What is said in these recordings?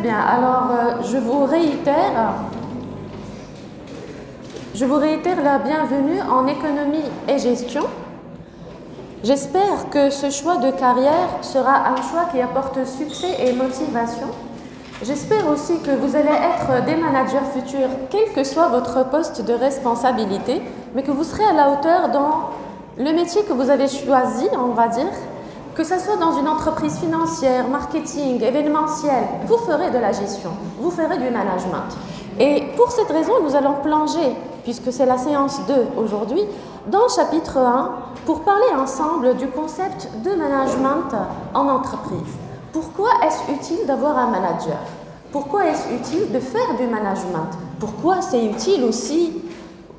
bien. Alors, je vous réitère la bienvenue en économie et gestion. J'espère que ce choix de carrière sera un choix qui apporte succès et motivation. J'espère aussi que vous allez être des managers futurs, quel que soit votre poste de responsabilité, mais que vous serez à la hauteur dans le métier que vous avez choisi, on va dire, que ce soit dans une entreprise financière, marketing, événementiel, vous ferez de la gestion, vous ferez du management. Et pour cette raison, nous allons plonger, puisque c'est la séance 2 aujourd'hui, dans le chapitre 1 pour parler ensemble du concept de management en entreprise. Pourquoi est-ce utile d'avoir un manager? Pourquoi est-ce utile de faire du management? Pourquoi c'est utile aussi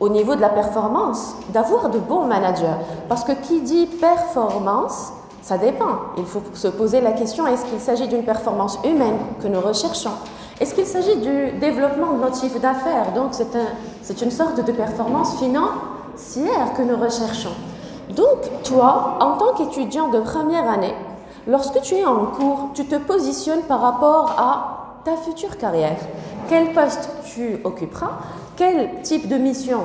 au niveau de la performance d'avoir de bons managers? Parce que qui dit performance, ça dépend. Il faut se poser la question, est-ce qu'il s'agit d'une performance humaine que nous recherchons? Est-ce qu'il s'agit du développement de notre chiffre d'affaires? Donc c'est une sorte de performance financière que nous recherchons. Donc toi, en tant qu'étudiant de première année, lorsque tu es en cours, tu te positionnes par rapport à ta future carrière. Quel poste tu occuperas? Quel type de mission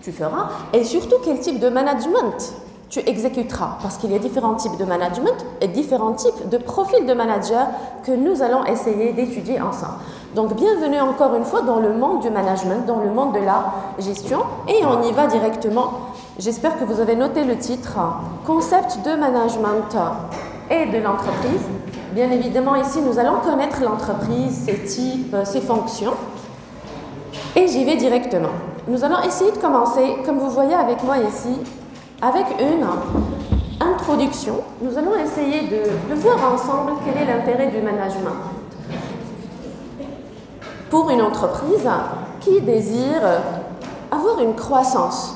tu feras? Et surtout, quel type de management tu exécuteras? Parce qu'il y a différents types de management et différents types de profils de manager que nous allons essayer d'étudier ensemble. Donc, bienvenue encore une fois dans le monde du management, dans le monde de la gestion. Et on y va directement. J'espère que vous avez noté le titre « Concept de management et de l'entreprise ». Bien évidemment, ici, nous allons connaître l'entreprise, ses types, ses fonctions. Et j'y vais directement. Nous allons essayer de commencer, comme vous voyez avec moi ici, avec une introduction. Nous allons essayer de voir ensemble quel est l'intérêt du management pour une entreprise qui désire avoir une croissance,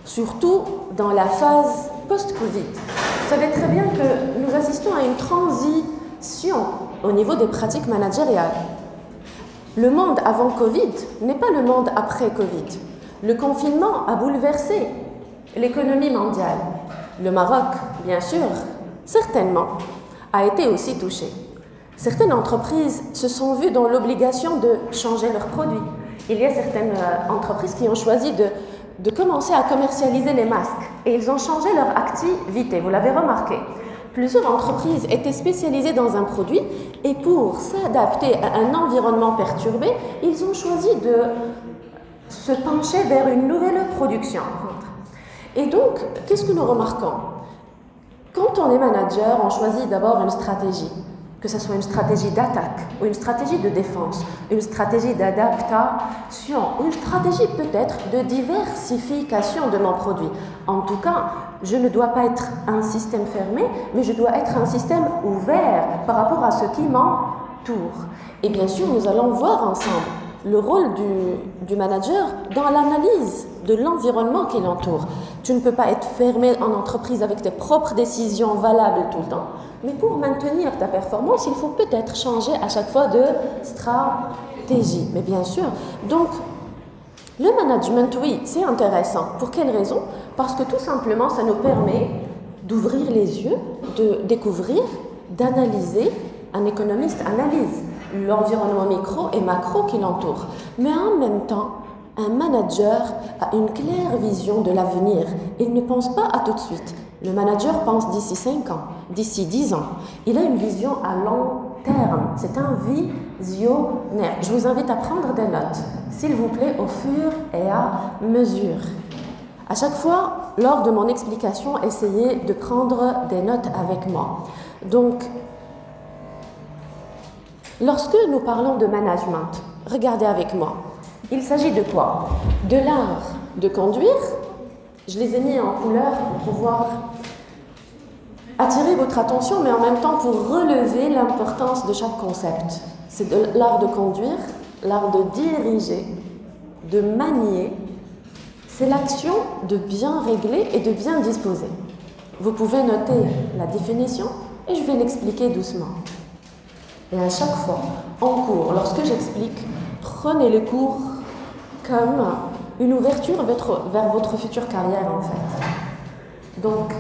surtout dans la phase post-Covid. Vous savez très bien que nous assistons à une transition au niveau des pratiques managériales. Le monde avant Covid n'est pas le monde après Covid. Le confinement a bouleversé l'économie mondiale. Le Maroc, bien sûr, certainement, a été aussi touché. Certaines entreprises se sont vues dans l'obligation de changer leurs produits. Il y a certaines entreprises qui ont choisi de commencer à commercialiser les masques et ils ont changé leur activité, vous l'avez remarqué. Plusieurs entreprises étaient spécialisées dans un produit et pour s'adapter à un environnement perturbé, ils ont choisi de se pencher vers une nouvelle production. Et donc, qu'est-ce que nous remarquons? Quand on est manager, on choisit d'abord une stratégie, que ce soit une stratégie d'attaque ou une stratégie de défense, une stratégie d'adaptation ou une stratégie peut-être de diversification de mon produit. En tout cas, je ne dois pas être un système fermé, mais je dois être un système ouvert par rapport à ce qui m'entoure. Et bien sûr, nous allons voir ensemble le rôle du manager dans l'analyse de l'environnement qui l'entoure. Tu ne peux pas être fermé en entreprise avec tes propres décisions valables tout le temps, mais pour maintenir ta performance, il faut peut-être changer à chaque fois de stratégie. Mais bien sûr, donc le management, oui, c'est intéressant. Pour quelle raison? Parce que tout simplement, ça nous permet d'ouvrir les yeux, de découvrir, d'analyser. Un économiste analyse l'environnement micro et macro qui l'entoure. Mais en même temps, un manager a une claire vision de l'avenir. Il ne pense pas à tout de suite. Le manager pense d'ici 5 ans, d'ici 10 ans. Il a une vision à long terme. C'est un visionnaire. Je vous invite à prendre des notes, s'il vous plaît, au fur et à mesure. À chaque fois, lors de mon explication, essayez de prendre des notes avec moi. Donc, lorsque nous parlons de management, regardez avec moi. Il s'agit de quoi? De l'art de conduire. Je les ai mis en couleur pour pouvoir attirer votre attention, mais en même temps pour relever l'importance de chaque concept. C'est de l'art de conduire, l'art de diriger, de manier. C'est l'action de bien régler et de bien disposer. Vous pouvez noter la définition et je vais l'expliquer doucement. Et à chaque fois, en cours, lorsque j'explique, prenez le cours comme une ouverture vers votre future carrière en fait. Donc,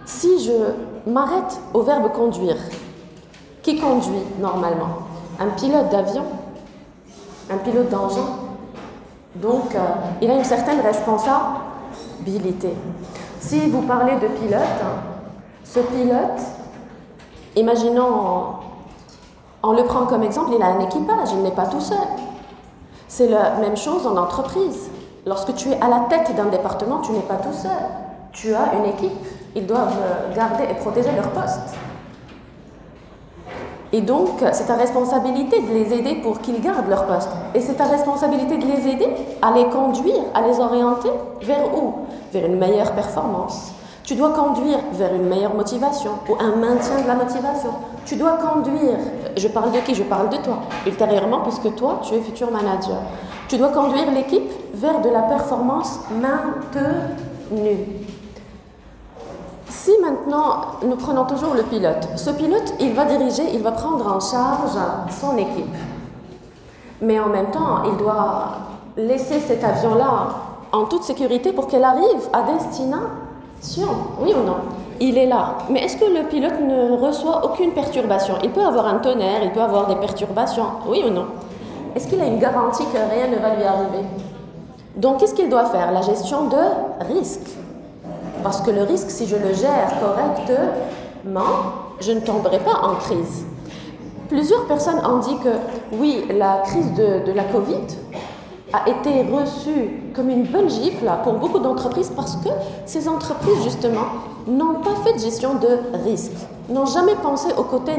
si je m'arrête au verbe conduire, qui conduit normalement? un pilote d'avion, un pilote d'engin. Donc, il a une certaine responsabilité. Si vous parlez de pilote, ce pilote, imaginons, on le prend comme exemple, il a un équipage, il n'est pas tout seul. C'est la même chose en entreprise. Lorsque tu es à la tête d'un département, tu n'es pas tout seul. Tu as une équipe. Ils doivent garder et protéger leur poste. Et donc, c'est ta responsabilité de les aider pour qu'ils gardent leur poste. Et c'est ta responsabilité de les aider à les conduire, à les orienter vers où? Vers une meilleure performance. Tu dois conduire vers une meilleure motivation ou un maintien de la motivation. Tu dois conduire, je parle de qui? Je parle de toi, ultérieurement, puisque toi, tu es futur manager. Tu dois conduire l'équipe vers de la performance maintenue. Si maintenant, nous prenons toujours le pilote, ce pilote, il va diriger, il va prendre en charge son équipe. Mais en même temps, il doit laisser cet avion-là en toute sécurité pour qu'elle arrive à destination. Oui ou non? Il est là. Mais est-ce que le pilote ne reçoit aucune perturbation? Il peut avoir un tonnerre, il peut avoir des perturbations. Oui ou non? Est-ce qu'il a une garantie que rien ne va lui arriver? Donc, qu'est-ce qu'il doit faire? La gestion de risque. Parce que le risque, si je le gère correctement, je ne tomberai pas en crise. Plusieurs personnes ont dit que oui, la crise de la Covid a été reçue comme une bonne gifle pour beaucoup d'entreprises parce que ces entreprises, justement, n'ont pas fait de gestion de risque, n'ont jamais pensé au côté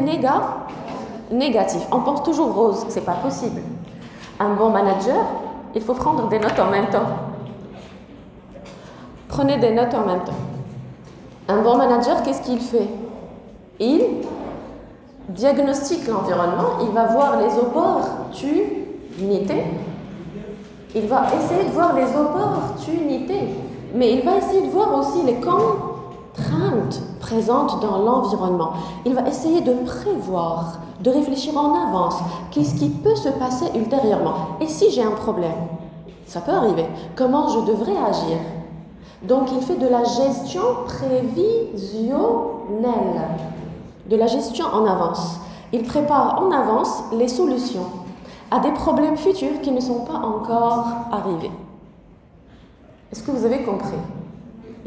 négatif. On pense toujours rose, c'est pas possible. Un bon manager, il faut prendre des notes en même temps. Prenez des notes en même temps. Un bon manager, qu'est-ce qu'il fait? Il diagnostique l'environnement, il va voir les opportunités, il va essayer de voir les opportunités, mais il va essayer de voir aussi les contraintes présentes dans l'environnement. Il va essayer de prévoir, de réfléchir en avance, qu'est-ce qui peut se passer ultérieurement. Et si j'ai un problème, ça peut arriver, comment je devrais agir? Donc, il fait de la gestion prévisionnelle, de la gestion en avance. Il prépare en avance les solutions à des problèmes futurs qui ne sont pas encore arrivés. Est-ce que vous avez compris?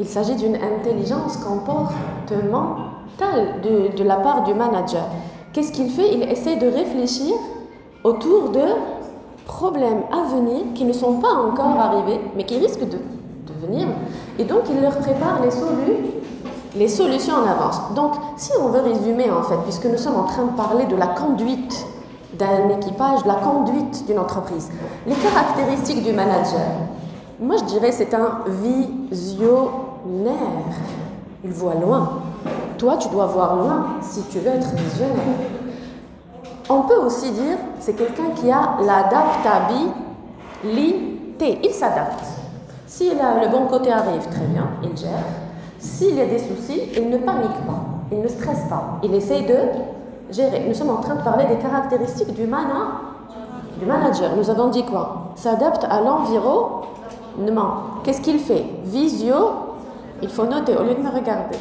Il s'agit d'une intelligence comportementale de la part du manager. Qu'est-ce qu'il fait? Il essaie de réfléchir autour de problèmes à venir qui ne sont pas encore arrivés, mais qui risquent de venir. Et donc, il leur prépare les solutions en avance. Donc, si on veut résumer, en fait, puisque nous sommes en train de parler de la conduite d'un équipage, de la conduite d'une entreprise, les caractéristiques du manager, moi, je dirais c'est un visionnaire. Il voit loin. Toi, tu dois voir loin si tu veux être visionnaire. On peut aussi dire c'est quelqu'un qui a l'adaptabilité. Il s'adapte. Si le bon côté arrive, très bien, il gère. S'il y a des soucis, il ne panique pas, il ne stresse pas, il essaie de gérer. Nous sommes en train de parler des caractéristiques du manager. Nous avons dit quoi? S'adapte à l'environnement. Qu'est-ce qu'il fait? Il faut noter au lieu de me regarder.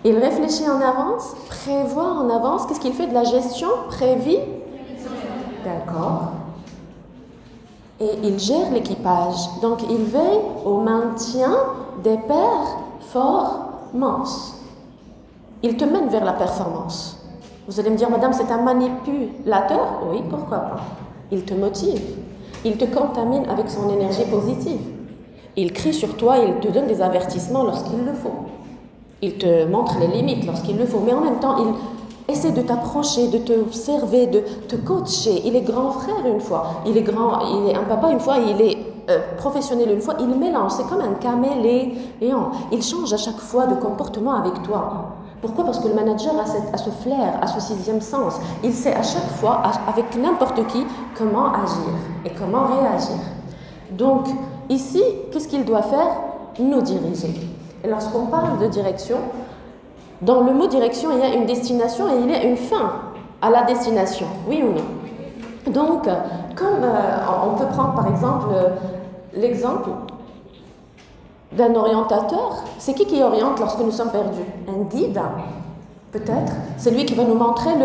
Il réfléchit en avance, prévoit en avance. Qu'est-ce qu'il fait? De la gestion D'accord. Et il gère l'équipage. Donc, il veille au maintien des performances. Il te mène vers la performance. Vous allez me dire, madame, c'est un manipulateur? Oui, pourquoi pas? Il te motive. Il te contamine avec son énergie positive. Il crie sur toi, il te donne des avertissements lorsqu'il le faut. Il te montre les limites lorsqu'il le faut. Mais en même temps, il essaie de t'approcher, de t'observer, de te coacher. Il est grand frère une fois, il est un papa une fois, il est professionnel une fois, il mélange, c'est comme un caméléon. Il change à chaque fois de comportement avec toi. Pourquoi? Parce que le manager a ce flair, a ce sixième sens. Il sait à chaque fois, avec n'importe qui, comment agir et comment réagir. Donc, ici, qu'est-ce qu'il doit faire? Nous diriger. Et lorsqu'on parle de direction, dans le mot direction, il y a une destination et il y a une fin à la destination, oui ou non? Donc, comme on peut prendre par exemple l'exemple d'un orientateur, c'est qui oriente lorsque nous sommes perdus? Un guide, peut-être. C'est lui qui va nous montrer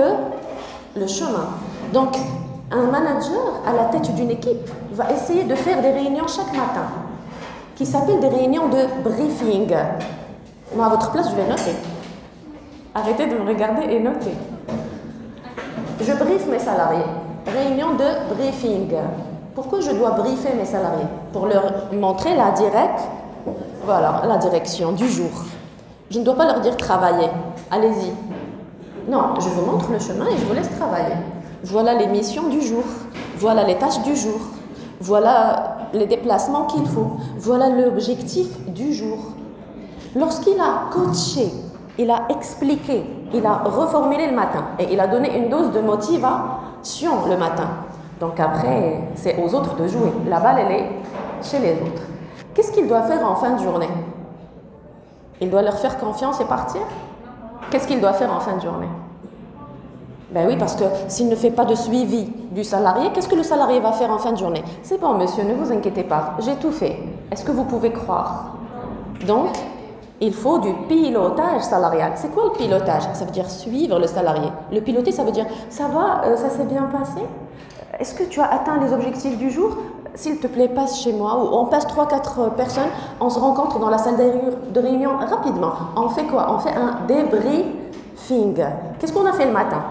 le chemin. Donc, un manager à la tête d'une équipe va essayer de faire des réunions chaque matin, qui s'appellent des réunions de briefing. Moi, à votre place, je vais noter. Arrêtez de me regarder et notez. Je briefe mes salariés. Réunion de briefing. Pourquoi je dois briefer mes salariés? Pour leur montrer la direction du jour. Je ne dois pas leur dire travailler. Allez-y. Non, je vous montre le chemin et je vous laisse travailler. Voilà les missions du jour. Voilà les tâches du jour. Voilà les déplacements qu'il faut. Voilà l'objectif du jour. Lorsqu'il a coaché, il a expliqué, il a reformulé le matin et il a donné une dose de motivation le matin. Donc après, c'est aux autres de jouer. La balle, elle est chez les autres. Qu'est-ce qu'il doit faire en fin de journée? Il doit leur faire confiance et partir? Qu'est-ce qu'il doit faire en fin de journée? Ben oui, parce que s'il ne fait pas de suivi du salarié, qu'est-ce que le salarié va faire en fin de journée? C'est bon, monsieur, ne vous inquiétez pas, j'ai tout fait. Est-ce que vous pouvez croire? Donc, il faut du pilotage salarial. C'est quoi le pilotage? Ça veut dire suivre le salarié. Le piloter, ça veut dire, ça va, ça s'est bien passé? Est-ce que tu as atteint les objectifs du jour? S'il te plaît, passe chez moi. Ou on passe 3-4 personnes, on se rencontre dans la salle de réunion rapidement. On fait quoi? On fait un débriefing. Qu'est-ce qu'on a fait le matin?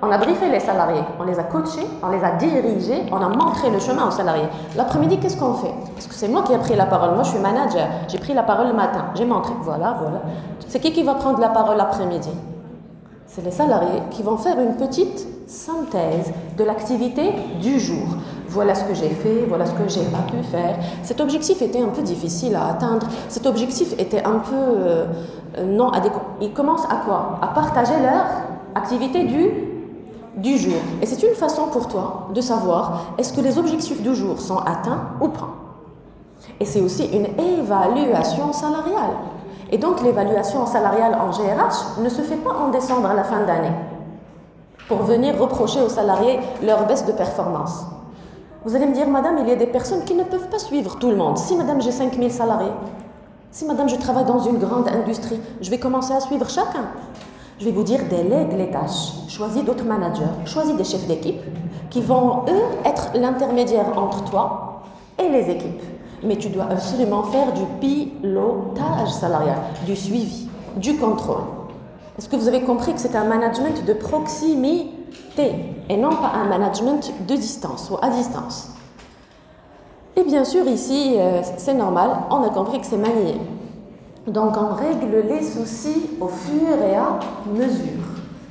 On a briefé les salariés, on les a coachés, on les a dirigés, on a montré le chemin aux salariés. L'après-midi, qu'est-ce qu'on fait? Parce que c'est moi qui ai pris la parole. Moi, je suis manager. J'ai pris la parole le matin. J'ai montré. Voilà. C'est qui va prendre la parole l'après-midi? C'est les salariés qui vont faire une petite synthèse de l'activité du jour. Voilà ce que j'ai fait, voilà ce que j'ai pas pu faire. Cet objectif était un peu difficile à atteindre. Cet objectif était un peu non adéquat. Ils commencent à quoi? À partager leur activité du jour. Et c'est une façon pour toi de savoir est-ce que les objectifs du jour sont atteints ou pas. Et c'est aussi une évaluation salariale. Et donc l'évaluation salariale en GRH ne se fait pas en décembre à la fin d'année pour venir reprocher aux salariés leur baisse de performance. Vous allez me dire, madame, il y a des personnes qui ne peuvent pas suivre tout le monde. Si madame, j'ai 5000 salariés, si madame, je travaille dans une grande industrie, je vais commencer à suivre chacun. Je vais vous dire, délègue les tâches, choisis d'autres managers, choisis des chefs d'équipe qui vont, eux, être l'intermédiaire entre toi et les équipes. Mais tu dois absolument faire du pilotage salarial, du suivi, du contrôle. Est-ce que vous avez compris que c'est un management de proximité et non pas un management de distance ou à distance? Et bien sûr, ici, c'est normal, on a compris que c'est manié. Donc, on règle les soucis au fur et à mesure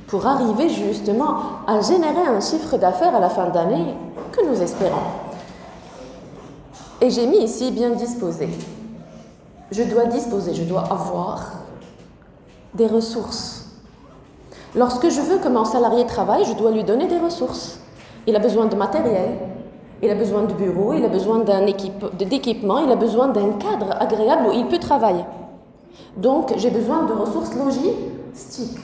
pour arriver justement à générer un chiffre d'affaires à la fin d'année que nous espérons. Et j'ai mis ici bien disposé. Je dois avoir des ressources. Lorsque je veux que mon salarié travaille, je dois lui donner des ressources. Il a besoin de matériel, il a besoin de bureau, il a besoin d'équipement, il a besoin d'un cadre agréable où il peut travailler. Donc, j'ai besoin de ressources logistiques.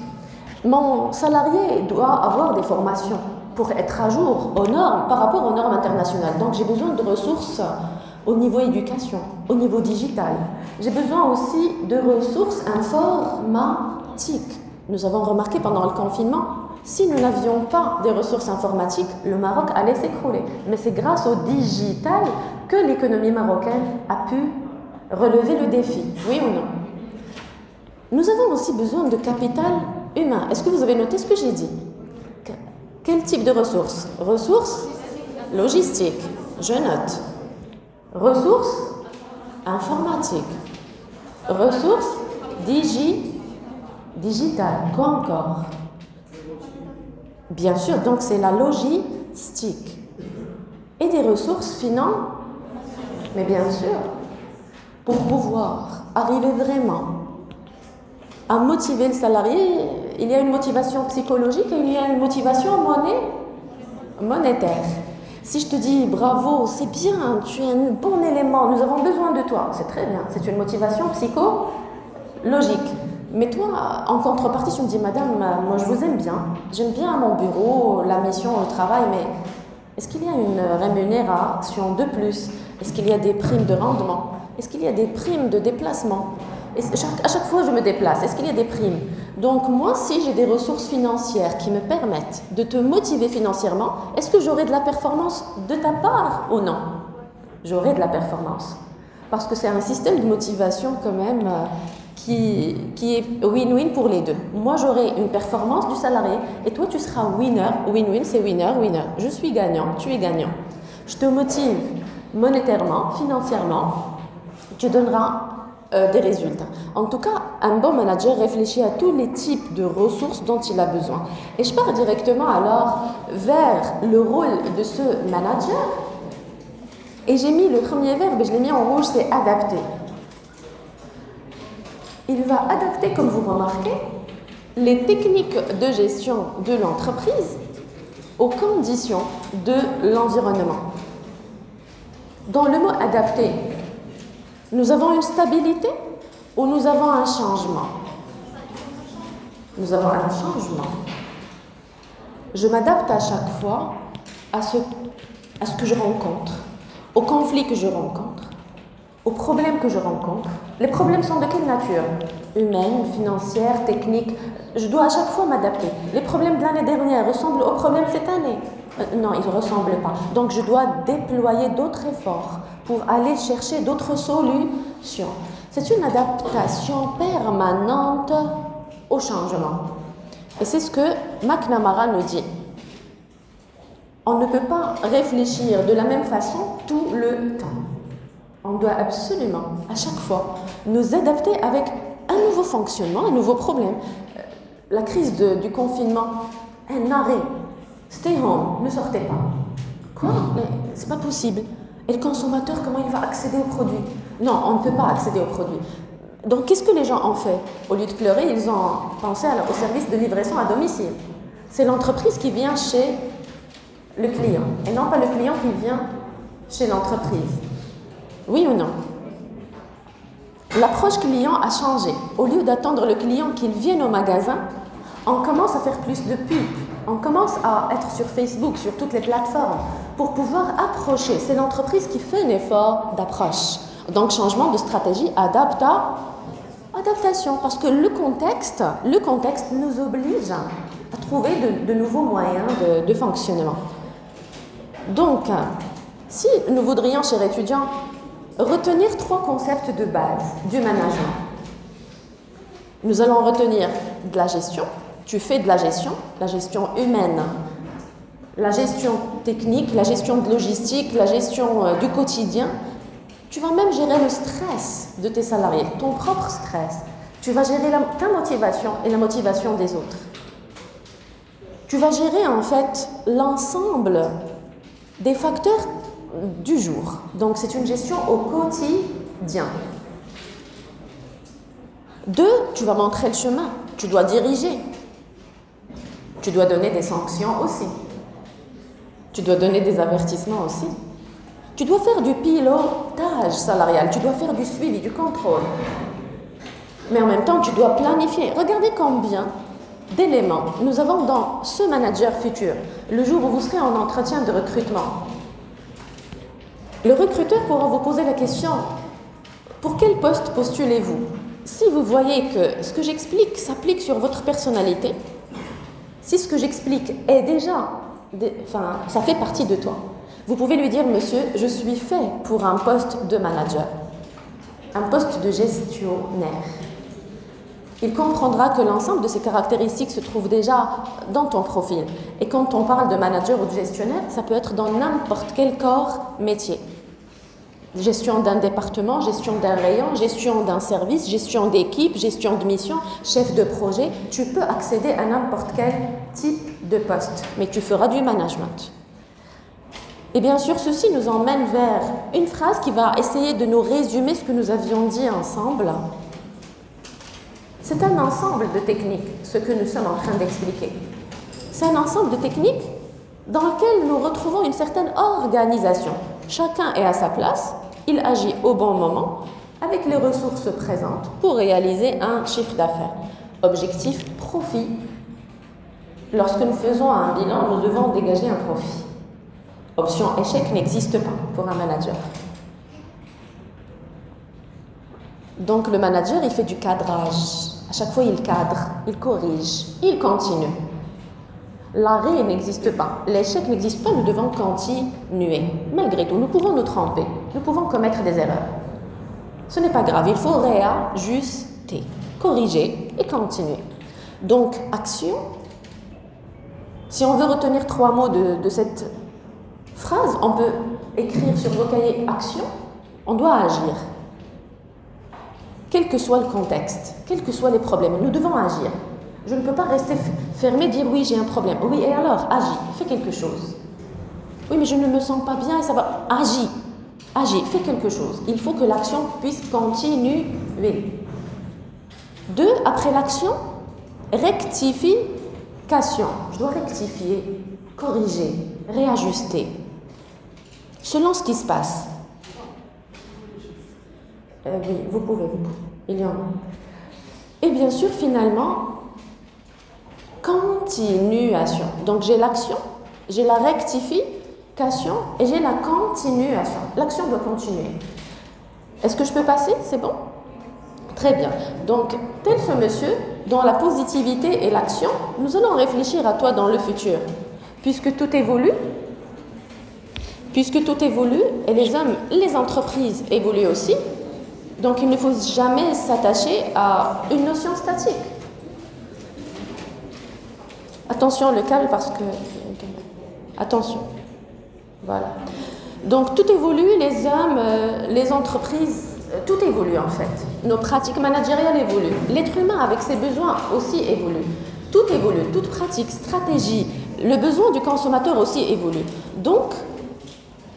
Mon salarié doit avoir des formations pour être à jour aux normes, par rapport aux normes internationales. Donc, j'ai besoin de ressources au niveau éducation, au niveau digital. J'ai besoin aussi de ressources informatiques. Nous avons remarqué pendant le confinement, si nous n'avions pas des ressources informatiques, le Maroc allait s'écrouler. Mais c'est grâce au digital que l'économie marocaine a pu relever le défi. Oui ou non? Nous avons aussi besoin de capital humain. Est-ce que vous avez noté ce que j'ai dit? Quel type de ressources? Ressources logistiques. Je note. Ressources informatiques. Ressources digitales. Quoi encore? Bien sûr, donc c'est la logistique. Et des ressources finances. Mais bien sûr, pour pouvoir arriver vraiment à motiver le salarié, il y a une motivation psychologique et il y a une motivation monétaire. Si je te dis bravo, c'est bien, tu es un bon élément, nous avons besoin de toi, c'est très bien, c'est une motivation psychologique. Mais toi, en contrepartie, tu me dis, madame, moi je vous aime bien, j'aime bien mon bureau, la mission, le travail, mais est-ce qu'il y a une rémunération de plus? Est-ce qu'il y a des primes de rendement? Est-ce qu'il y a des primes de déplacement? Et à chaque fois, je me déplace. Est-ce qu'il y a des primes? Donc, moi, si j'ai des ressources financières qui me permettent de te motiver financièrement, est-ce que j'aurai de la performance de ta part ou non? J'aurai de la performance. Parce que c'est un système de motivation quand même qui est win-win pour les deux. Moi, j'aurai une performance du salarié et toi, tu seras winner. Win-win, c'est winner. Je suis gagnant, tu es gagnant. Je te motive monétairement, financièrement, tu donneras des résultats. En tout cas, un bon manager réfléchit à tous les types de ressources dont il a besoin. Et je pars directement alors vers le rôle de ce manager. Et j'ai mis le premier verbe, et je l'ai mis en rouge, c'est adapter. Il va adapter, comme vous remarquez, les techniques de gestion de l'entreprise aux conditions de l'environnement. Dans le mot adapter, nous avons une stabilité ou nous avons un changement? Nous avons un changement. Je m'adapte à chaque fois à ce que je rencontre, aux conflits que je rencontre, aux problèmes que je rencontre. Les problèmes sont de quelle nature? Humaine, financière, technique. Je dois à chaque fois m'adapter. Les problèmes de l'année dernière ressemblent aux problèmes cette année? Non, ils ne ressemblent pas. Donc je dois déployer d'autres efforts pour aller chercher d'autres solutions. C'est une adaptation permanente au changement. Et c'est ce que McNamara nous dit. On ne peut pas réfléchir de la même façon tout le temps. On doit absolument, à chaque fois, nous adapter avec un nouveau fonctionnement, un nouveau problème. La crise du confinement, un arrêt. Stay home, ne sortez pas. Quoi? Mais c'est pas possible. Et le consommateur, comment il va accéder aux produits? Non, on ne peut pas accéder aux produits. Donc, qu'est-ce que les gens ont fait? Au lieu de pleurer, ils ont pensé au service de livraison à domicile. C'est l'entreprise qui vient chez le client, et non pas le client qui vient chez l'entreprise. Oui ou non? L'approche client a changé. Au lieu d'attendre le client qu'il vienne au magasin, on commence à faire plus de pubs. On commence à être sur Facebook, sur toutes les plateformes, pour pouvoir approcher. C'est l'entreprise qui fait un effort d'approche. Donc, changement de stratégie, adaptation. Parce que le contexte nous oblige à trouver de nouveaux moyens de fonctionnement. Donc, si nous voudrions, chers étudiants, retenir 3 concepts de base du management, nous allons retenir de la gestion. Tu fais de la gestion humaine, la gestion technique, la gestion de logistique, la gestion du quotidien. Tu vas même gérer le stress de tes salariés, ton propre stress. Tu vas gérer ta motivation et la motivation des autres. Tu vas gérer en fait l'ensemble des facteurs du jour. Donc c'est une gestion au quotidien. 2, tu vas montrer le chemin, tu dois diriger. Tu dois donner des sanctions aussi. Tu dois donner des avertissements aussi. Tu dois faire du pilotage salarial, tu dois faire du suivi, du contrôle. Mais en même temps, tu dois planifier. Regardez combien d'éléments nous avons dans ce manager futur, le jour où vous serez en entretien de recrutement. Le recruteur pourra vous poser la question, pour quel poste postulez-vous? Si vous voyez que ce que j'explique s'applique sur votre personnalité, si ce que j'explique est déjà, ça fait partie de toi, vous pouvez lui dire, monsieur, je suis fait pour un poste de manager, un poste de gestionnaire. Il comprendra que l'ensemble de ces caractéristiques se trouve déjà dans ton profil. Et quand on parle de manager ou de gestionnaire, ça peut être dans n'importe quel corps métier. Gestion d'un département, gestion d'un rayon, gestion d'un service, gestion d'équipe, gestion de mission, chef de projet. Tu peux accéder à n'importe quel type de poste, mais tu feras du management. Et bien sûr, ceci nous emmène vers une phrase qui va essayer de nous résumer ce que nous avions dit ensemble. C'est un ensemble de techniques, ce que nous sommes en train d'expliquer. C'est un ensemble de techniques dans lequel nous retrouvons une certaine organisation. Chacun est à sa place, il agit au bon moment, avec les ressources présentes pour réaliser un chiffre d'affaires. Objectif, profit. Lorsque nous faisons un bilan, nous devons dégager un profit. Option échec n'existe pas pour un manager. Donc le manager, il fait du cadrage. À chaque fois, il cadre, il corrige, il continue. L'arrêt n'existe pas, l'échec n'existe pas, nous devons continuer. Malgré tout, nous pouvons nous tromper, nous pouvons commettre des erreurs. Ce n'est pas grave, il faut réajuster, corriger et continuer. Donc, action. Si on veut retenir 3 mots de cette phrase, on peut écrire sur vos cahiers action, on doit agir. Quel que soit le contexte, quels que soient les problèmes, nous devons agir. Je ne peux pas rester fermé, dire oui, j'ai un problème. Oui, et alors, agis, fais quelque chose. Oui, mais je ne me sens pas bien et ça va. Agis, agis, fais quelque chose. Il faut que l'action puisse continuer. 2, après l'action, rectification. Je dois rectifier, corriger, réajuster. Selon ce qui se passe. Oui, vous pouvez. Il y en a. Et bien sûr, finalement, continuation. Donc, j'ai l'action, j'ai la rectification et j'ai la continuation. L'action doit continuer. Est-ce que je peux passer? C'est bon? Très bien. Donc, tel ce monsieur, dans la positivité et l'action, nous allons réfléchir à toi dans le futur. Puisque tout évolue, et les hommes, les entreprises évoluent aussi, donc il ne faut jamais s'attacher à une notion statique. Attention, le câble, parce que... Attention. Voilà. Donc, tout évolue, les hommes, les entreprises, tout évolue en fait. Nos pratiques managériales évoluent. L'être humain, avec ses besoins, aussi évolue. Tout évolue, toute pratique, stratégie, le besoin du consommateur aussi évolue. Donc,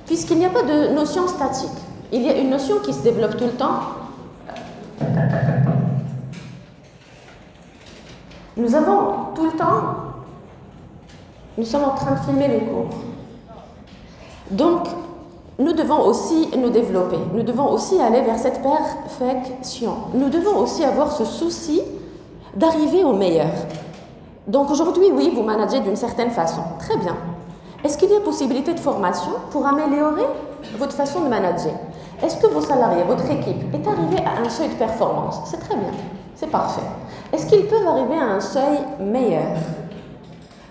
puisqu'il n'y a pas de notion statique, il y a une notion qui se développe tout le temps. Nous avons tout le temps... Nous sommes en train de filmer le cours. Donc, nous devons aussi nous développer. Nous devons aussi aller vers cette perfection. Nous devons aussi avoir ce souci d'arriver au meilleur. Donc aujourd'hui, oui, vous managez d'une certaine façon. Très bien. Est-ce qu'il y a possibilité de formation pour améliorer votre façon de manager? Est-ce que vos salariés, votre équipe, est arrivée à un seuil de performance? C'est très bien. C'est parfait. Est-ce qu'ils peuvent arriver à un seuil meilleur?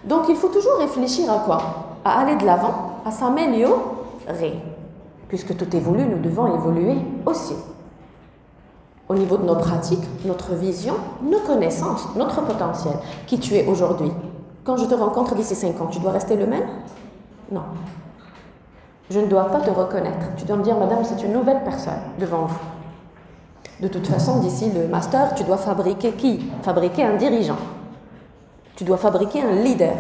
Donc, il faut toujours réfléchir à quoi? À aller de l'avant, à s'améliorer. Puisque tout évolue, nous devons évoluer aussi. Au niveau de nos pratiques, notre vision, nos connaissances, notre potentiel. Qui tu es aujourd'hui? Quand je te rencontre d'ici 5 ans, tu dois rester le même? Non. Je ne dois pas te reconnaître. Tu dois me dire, madame, c'est une nouvelle personne devant vous. De toute façon, d'ici le master, tu dois fabriquer qui? Fabriquer un dirigeant. Tu dois fabriquer un leader.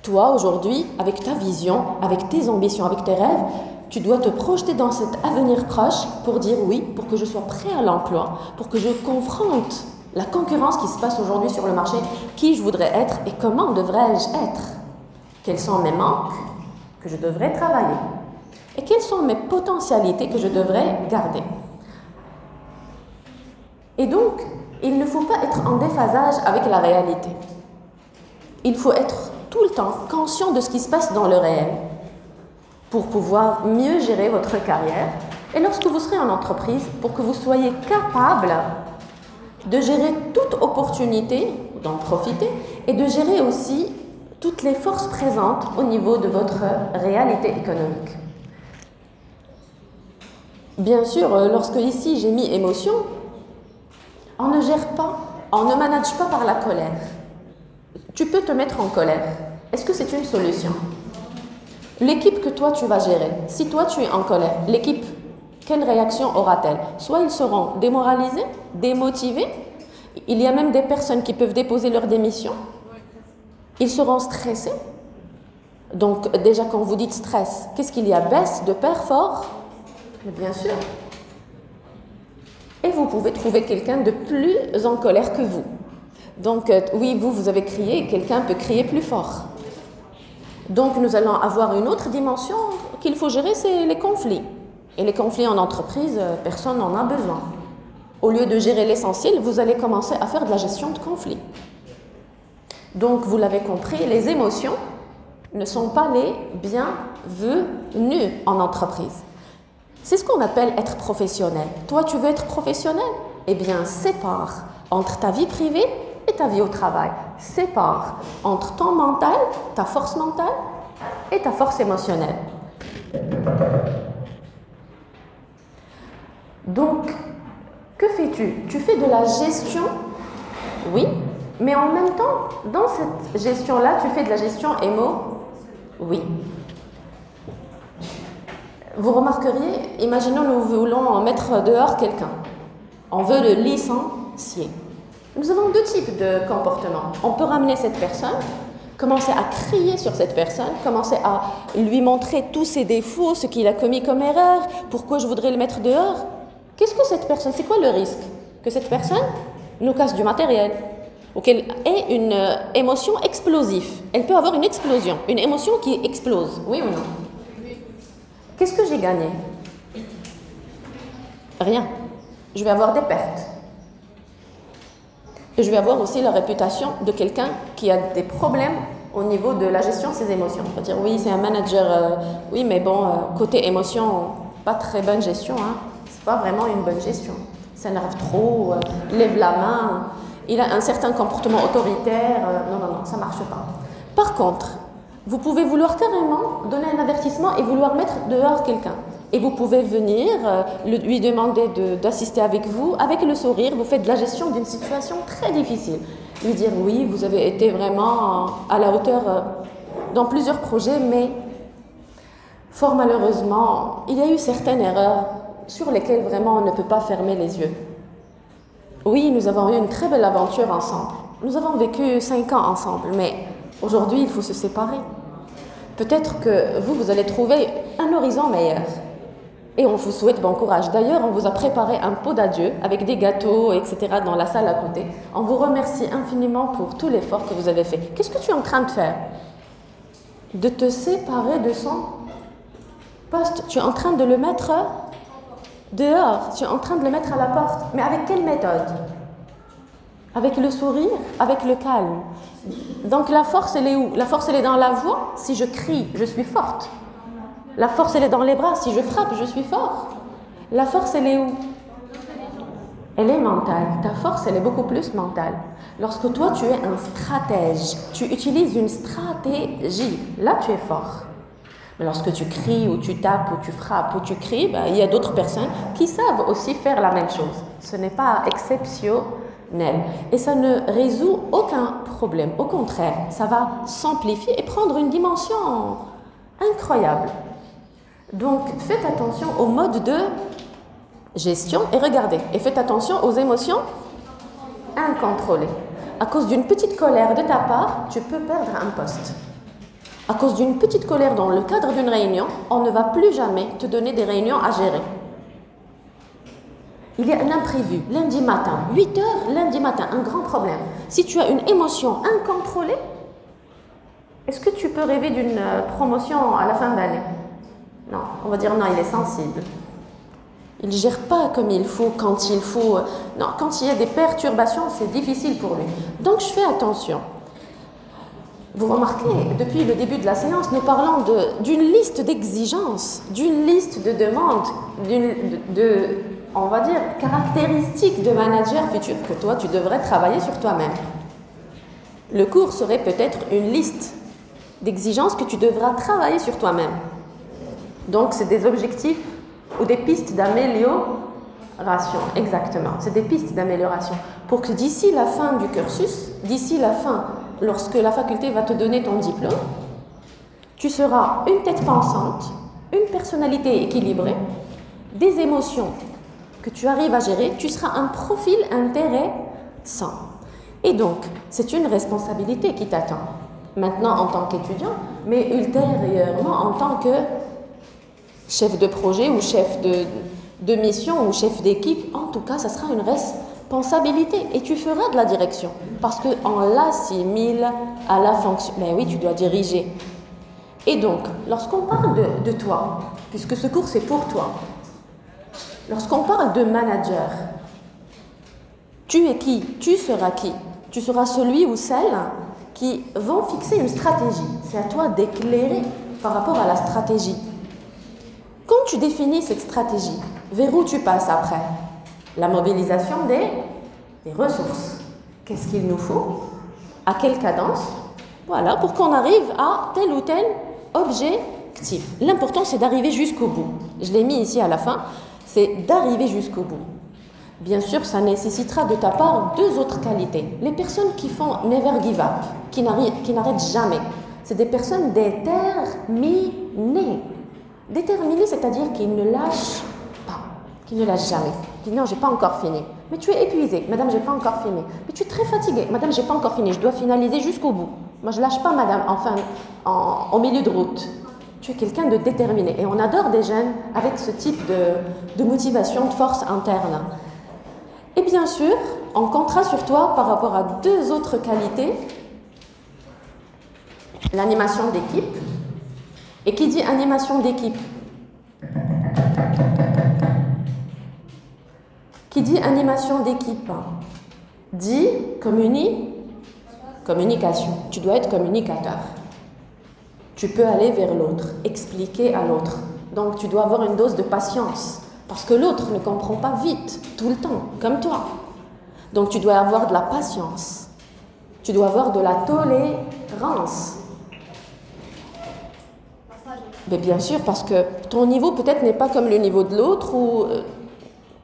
Toi, aujourd'hui, avec ta vision, avec tes ambitions, avec tes rêves, tu dois te projeter dans cet avenir proche pour dire oui, pour que je sois prêt à l'emploi, pour que je confronte la concurrence qui se passe aujourd'hui sur le marché, qui je voudrais être et comment devrais-je être? Quels sont mes manques que je devrais travailler? Et quelles sont mes potentialités que je devrais garder? Et donc, il ne faut pas être en déphasage avec la réalité. Il faut être tout le temps conscient de ce qui se passe dans le réel pour pouvoir mieux gérer votre carrière. Et lorsque vous serez en entreprise, pour que vous soyez capable de gérer toute opportunité, d'en profiter, et de gérer aussi toutes les forces présentes au niveau de votre réalité économique. Bien sûr, lorsque ici j'ai mis émotion, on ne gère pas, on ne manage pas par la colère. Tu peux te mettre en colère. Est-ce que c'est une solution? L'équipe que toi tu vas gérer, si toi tu es en colère, l'équipe, quelle réaction aura-t-elle? Soit ils seront démoralisés, démotivés, il y a même des personnes qui peuvent déposer leur démission, ils seront stressés. Donc déjà quand vous dites stress, qu'est-ce qu'il y a? Baisse de performance? Bien sûr. Et vous pouvez trouver quelqu'un de plus en colère que vous. Donc, oui, vous avez crié et quelqu'un peut crier plus fort. Donc, nous allons avoir une autre dimension qu'il faut gérer, c'est les conflits. Et les conflits en entreprise, personne n'en a besoin. Au lieu de gérer l'essentiel, vous allez commencer à faire de la gestion de conflits. Donc, vous l'avez compris, les émotions ne sont pas les bienvenues en entreprise. C'est ce qu'on appelle être professionnel. Toi, tu veux être professionnel? Eh bien, sépare entre ta vie privée et ta vie au travail. Sépare entre ton mental, ta force mentale et ta force émotionnelle. Donc, que fais-tu? Tu fais de la gestion, oui, mais en même temps, dans cette gestion-là, tu fais de la gestion oui. Vous remarqueriez, imaginons nous voulons mettre dehors quelqu'un. On veut le licencier. Nous avons deux types de comportements. On peut ramener cette personne, commencer à crier sur cette personne, commencer à lui montrer tous ses défauts, ce qu'il a commis comme erreur, pourquoi je voudrais le mettre dehors. Qu'est-ce que cette personne, c'est quoi le risque? Que cette personne nous casse du matériel ou qu'elle ait une émotion explosive. Elle peut avoir une explosion, une émotion qui explose, oui ou non? Qu'est-ce que j'ai gagné? Rien. Je vais avoir des pertes. Et je vais avoir aussi la réputation de quelqu'un qui a des problèmes au niveau de la gestion de ses émotions. On va dire, oui, c'est un manager, oui, mais bon, côté émotion, pas très bonne gestion, hein. C'est pas vraiment une bonne gestion. Il s'énerve trop, lève la main, il a un certain comportement autoritaire. Non, ça marche pas. Par contre, vous pouvez vouloir carrément donner un avertissement et vouloir mettre dehors quelqu'un. Et vous pouvez venir lui demander d'assister avec vous, avec le sourire, vous faites de la gestion d'une situation très difficile. Lui dire oui, vous avez été vraiment à la hauteur dans plusieurs projets, mais fort malheureusement, il y a eu certaines erreurs sur lesquelles vraiment on ne peut pas fermer les yeux. Oui, nous avons eu une très belle aventure ensemble. Nous avons vécu 5 ans ensemble, mais aujourd'hui, il faut se séparer. Peut-être que vous allez trouver un horizon meilleur. Et on vous souhaite bon courage. D'ailleurs, on vous a préparé un pot d'adieu avec des gâteaux, etc. dans la salle à côté. On vous remercie infiniment pour tout l'effort que vous avez fait. Qu'est-ce que tu es en train de faire? De te séparer de son poste. Tu es en train de le mettre dehors. Tu es en train de le mettre à la porte. Mais avec quelle méthode? Avec le sourire, avec le calme. Donc la force, elle est où? La force, elle est dans la voix. Si je crie, je suis forte. La force, elle est dans les bras. Si je frappe, je suis fort. La force, elle est où? Elle est mentale. Ta force, elle est beaucoup plus mentale. Lorsque toi, tu es un stratège, tu utilises une stratégie, là, tu es fort. Mais lorsque tu cries, ou tu tapes, ou tu frappes, ou tu cries, il y a d'autres personnes qui savent aussi faire la même chose. Ce n'est pas exceptionnel. Et ça ne résout aucun problème. Au contraire, ça va s'amplifier et prendre une dimension incroyable. Donc, faites attention au mode de gestion et regardez. Et faites attention aux émotions incontrôlées. À cause d'une petite colère de ta part, tu peux perdre un poste. À cause d'une petite colère dans le cadre d'une réunion, on ne va plus jamais te donner des réunions à gérer. Il y a un imprévu, lundi matin, 8 heures, lundi matin, un grand problème. Si tu as une émotion incontrôlée, est-ce que tu peux rêver d'une promotion à la fin d'année? Non, on va dire non, il est sensible. Il ne gère pas comme il faut, quand il faut. Non, quand il y a des perturbations, c'est difficile pour lui. Donc, je fais attention. Vous remarquez, depuis le début de la séance, nous parlons d'une liste d'exigences, d'une liste de demandes, on va dire, caractéristiques de manager futur que toi, tu devrais travailler sur toi-même. Le cours serait peut-être une liste d'exigences que tu devras travailler sur toi-même. Donc, c'est des objectifs ou des pistes d'amélioration. Exactement, c'est des pistes d'amélioration. Pour que d'ici la fin du cursus, d'ici la fin, lorsque la faculté va te donner ton diplôme, tu seras une tête pensante, une personnalité équilibrée, des émotions que tu arrives à gérer, tu seras un profil intéressant. Et donc, c'est une responsabilité qui t'attend. Maintenant en tant qu'étudiant, mais ultérieurement en tant que chef de projet ou chef de mission ou chef d'équipe. En tout cas, ça sera une responsabilité et tu feras de la direction parce qu'on l'assimile à la fonction. Mais oui, tu dois diriger. Et donc, lorsqu'on parle de toi, puisque ce cours c'est pour toi, lorsqu'on parle de manager, tu es qui? Tu seras qui? Tu seras celui ou celle qui vont fixer une stratégie. C'est à toi d'éclairer par rapport à la stratégie. quand tu définis cette stratégie, vers où tu passes après? La mobilisation des ressources. Qu'est-ce qu'il nous faut? À quelle cadence? Voilà, pour qu'on arrive à tel ou tel objectif. L'important, c'est d'arriver jusqu'au bout. Je l'ai mis ici à la fin, c'est d'arriver jusqu'au bout. Bien sûr, ça nécessitera de ta part deux autres qualités. Les personnes qui font never give up, qui n'arrêtent jamais, c'est des personnes déterminées. Déterminées, c'est-à-dire qu'ils ne lâchent pas, qu'ils ne lâchent jamais. Ils disent non, j'ai pas encore fini. Mais tu es épuisée, madame, j'ai pas encore fini. Mais tu es très fatiguée, madame, j'ai pas encore fini. Je dois finaliser jusqu'au bout. Moi, je lâche pas, madame, enfin, en milieu de route. Tu es quelqu'un de déterminé. Et on adore des jeunes avec ce type de motivation, de force interne. Et bien sûr, on comptera sur toi par rapport à deux autres qualités. L'animation d'équipe. Et qui dit animation d'équipe? Qui dit animation d'équipe dit communication. Tu dois être communicateur. Tu peux aller vers l'autre, expliquer à l'autre. Donc tu dois avoir une dose de patience. Parce que l'autre ne comprend pas vite, tout le temps, comme toi. Donc tu dois avoir de la patience. Tu dois avoir de la tolérance. Mais bien sûr, parce que ton niveau peut-être n'est pas comme le niveau de l'autre ou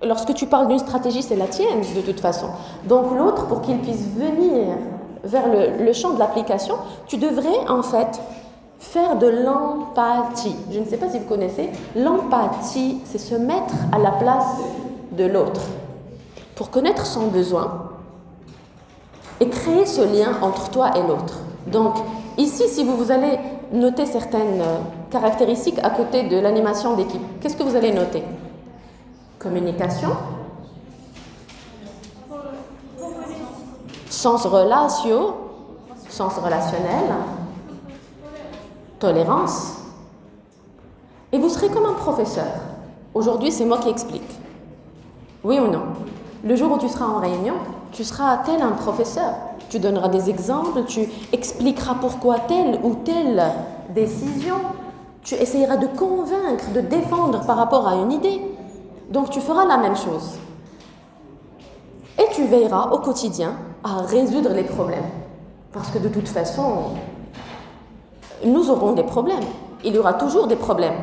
lorsque tu parles d'une stratégie, c'est la tienne de toute façon. Donc l'autre, pour qu'il puisse venir vers le champ de l'application, tu devrais en fait faire de l'empathie. Je ne sais pas si vous connaissez, l'empathie, c'est se mettre à la place de l'autre pour connaître son besoin et créer ce lien entre toi et l'autre. Donc ici, si vous allez noter certaines caractéristiques à côté de l'animation d'équipe, qu'est-ce que vous allez noter? Communication, sens relationnel, tolérance. Et vous serez comme un professeur. Aujourd'hui, c'est moi qui explique. Oui ou non? Le jour où tu seras en réunion, tu seras tel un professeur. Tu donneras des exemples, tu expliqueras pourquoi telle ou telle décision. Tu essayeras de convaincre, de défendre par rapport à une idée. Donc tu feras la même chose. Et tu veilleras au quotidien à résoudre les problèmes. Parce que de toute façon, nous aurons des problèmes. Il y aura toujours des problèmes.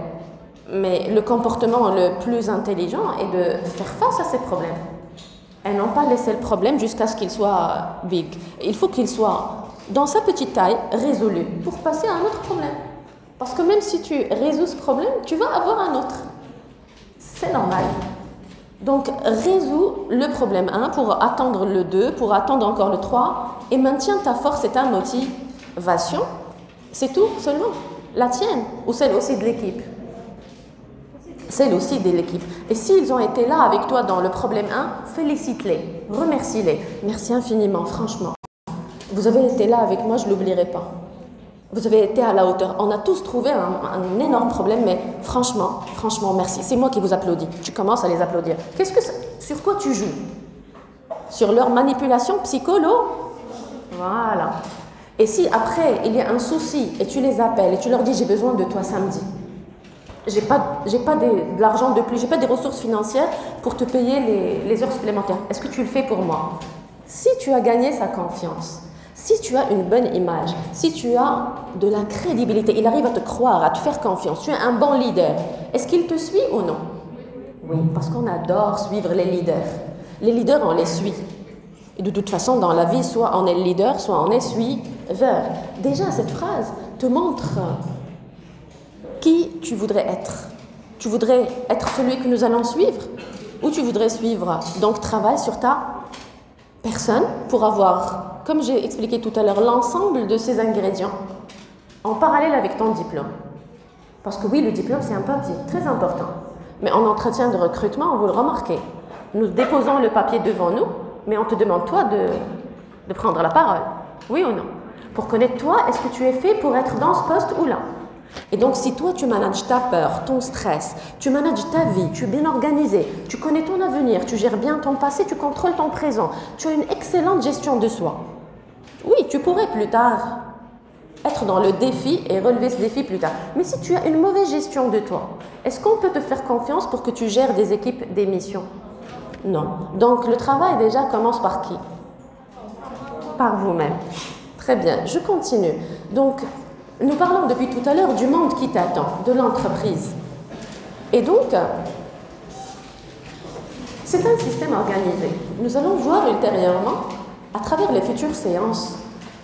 Mais le comportement le plus intelligent est de faire face à ces problèmes. Et non pas laisser le problème jusqu'à ce qu'il soit big. Il faut qu'il soit, dans sa petite taille, résolu pour passer à un autre problème. Parce que même si tu résous ce problème, tu vas avoir un autre. C'est normal. Donc, résous le problème 1 pour attendre le 2, pour attendre encore le 3, et maintiens ta force et ta motivation. C'est tout seulement. La tienne ou celle aussi de l'équipe. Celle aussi de l'équipe. Et s'ils ont été là avec toi dans le problème 1, félicite-les, remercie-les. Merci infiniment, franchement. Vous avez été là avec moi, je ne l'oublierai pas. Vous avez été à la hauteur. On a tous trouvé un énorme problème, mais franchement, merci. C'est moi qui vous applaudis. Tu commences à les applaudir. Sur quoi tu joues? Sur leur manipulation psychologique? Voilà. Et si après, il y a un souci et tu les appelles et tu leur dis « j'ai besoin de toi samedi », j'ai pas de l'argent de plus, j'ai pas des ressources financières pour te payer les heures supplémentaires. Est-ce que tu le fais pour moi? Si tu as gagné sa confiance, si tu as une bonne image, si tu as de la crédibilité, il arrive à te croire, à te faire confiance, tu es un bon leader, est-ce qu'il te suit ou non? Oui, parce qu'on adore suivre les leaders. Les leaders, on les suit. Et de toute façon, dans la vie, soit on est le leader, soit on est suiveur. Déjà, cette phrase te montre qui tu voudrais être. Tu voudrais être celui que nous allons suivre ou tu voudrais suivre? Donc, travaille sur ta personne pour avoir, comme j'ai expliqué tout à l'heure, l'ensemble de ces ingrédients en parallèle avec ton diplôme. Parce que oui, le diplôme, c'est un papier très important. Mais en entretien de recrutement, vous le remarquez, nous déposons le papier devant nous, mais on te demande, toi, de prendre la parole. Oui ou non? Pour connaître toi, est-ce que tu es fait pour être dans ce poste ou là? Et donc, si toi, tu manages ta peur, ton stress, tu manages ta vie, tu es bien organisé, tu connais ton avenir, tu gères bien ton passé, tu contrôles ton présent, tu as une excellente gestion de soi. Oui, tu pourrais plus tard être dans le défi et relever ce défi plus tard. Mais si tu as une mauvaise gestion de toi, est-ce qu'on peut te faire confiance pour que tu gères des équipes, des missions? Non. Donc le travail déjà commence par qui? Par vous-même. Très bien, je continue. Donc, nous parlons depuis tout à l'heure du monde qui t'attend, de l'entreprise. Et donc, c'est un système organisé. Nous allons voir ultérieurement, à travers les futures séances,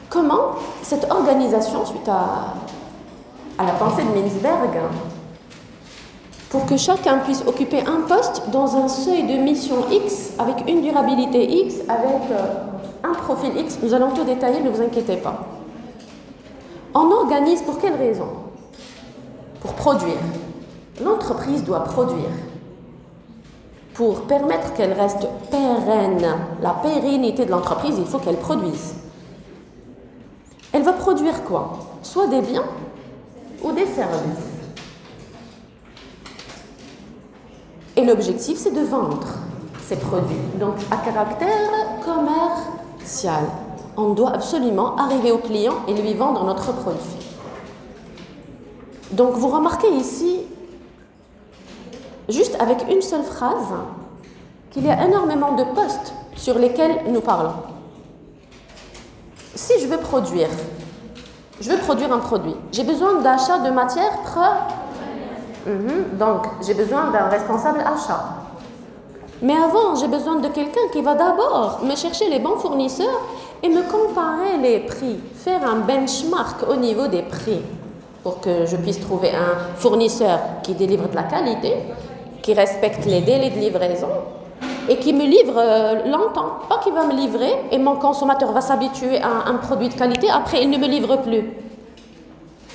comment cette organisation, suite à la pensée de Mintzberg, pour que chacun puisse occuper un poste dans un seuil de mission X, avec une durabilité X, avec un profil X, nous allons tout détailler, ne vous inquiétez pas. On organise pour quelle raison? Pour produire. L'entreprise doit produire. Pour permettre qu'elle reste pérenne, la pérennité de l'entreprise, il faut qu'elle produise. Elle va produire quoi? Soit des biens ou des services. Et l'objectif, c'est de vendre ces produits. Donc, à caractère commercial. On doit absolument arriver au client et lui vendre notre produit. Donc, vous remarquez ici, juste avec une seule phrase, qu'il y a énormément de postes sur lesquels nous parlons. Si je veux produire un produit, j'ai besoin d'achat de matières donc, j'ai besoin d'un responsable achat. Mais avant, j'ai besoin de quelqu'un qui va d'abord me chercher les bons fournisseurs et me comparer les prix, faire un benchmark au niveau des prix pour que je puisse trouver un fournisseur qui délivre de la qualité, qui respecte les délais de livraison et qui me livre longtemps. Pas qu'il va me livrer et mon consommateur va s'habituer à un produit de qualité, après il ne me livre plus.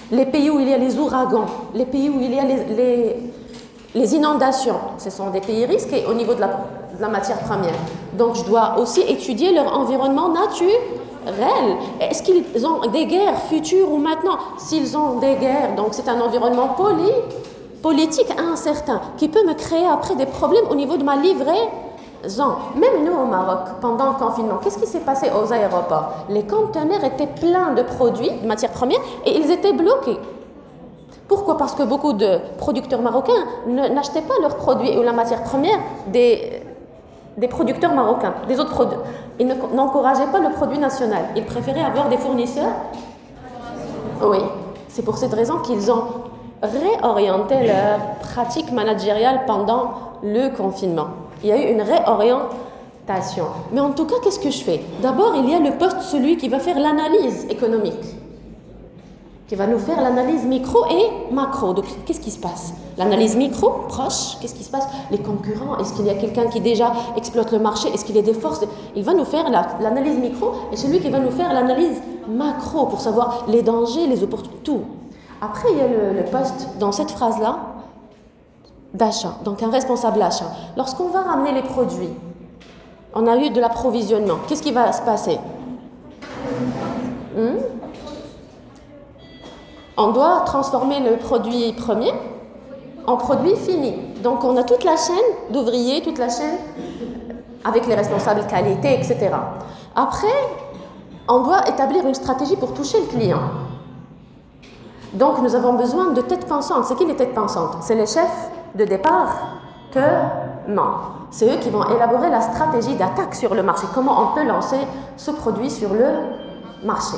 Les pays où il y a les ouragans, les pays où il y a les inondations, ce sont des pays risqués au niveau de la matière première. Donc je dois aussi étudier leur environnement naturel. Est-ce qu'ils ont des guerres futures ou maintenant? S'ils ont des guerres, donc c'est un environnement politique incertain qui peut me créer après des problèmes au niveau de ma livraison. Même nous au Maroc, pendant le confinement, qu'est-ce qui s'est passé aux aéroports? Les conteneurs étaient pleins de produits, de matières premières, et ils étaient bloqués. Pourquoi? Parce que beaucoup de producteurs marocains n'achetaient pas leurs produits ou la matière première des producteurs marocains, des autres produits. Ils n'encourageaient pas le produit national. Ils préféraient avoir des fournisseurs. Oui, c'est pour cette raison qu'ils ont réorienté leur pratique managériale pendant le confinement. Il y a eu une réorientation. Mais en tout cas, qu'est-ce que je fais? D'abord, il y a le poste, celui qui va faire l'analyse économique, qui va nous faire l'analyse micro et macro. Donc, qu'est-ce qui se passe? L'analyse micro, proche, qu'est-ce qui se passe? Les concurrents, est-ce qu'il y a quelqu'un qui déjà exploite le marché? Est-ce qu'il y a des forces? Il va nous faire l'analyse micro et celui qui va nous faire l'analyse macro pour savoir les dangers, les opportunités, tout. Après, il y a le poste, dans cette phrase-là, d'achat, donc un responsable achat. Lorsqu'on va ramener les produits, on a eu de l'approvisionnement, qu'est-ce qui va se passer? On doit transformer le produit premier en produit fini. Donc on a toute la chaîne d'ouvriers, toute la chaîne avec les responsables qualité, etc. Après, on doit établir une stratégie pour toucher le client. Donc nous avons besoin de têtes pensantes. C'est qui les têtes pensantes? C'est les chefs de départ que non. C'est eux qui vont élaborer la stratégie d'attaque sur le marché. Comment on peut lancer ce produit sur le marché.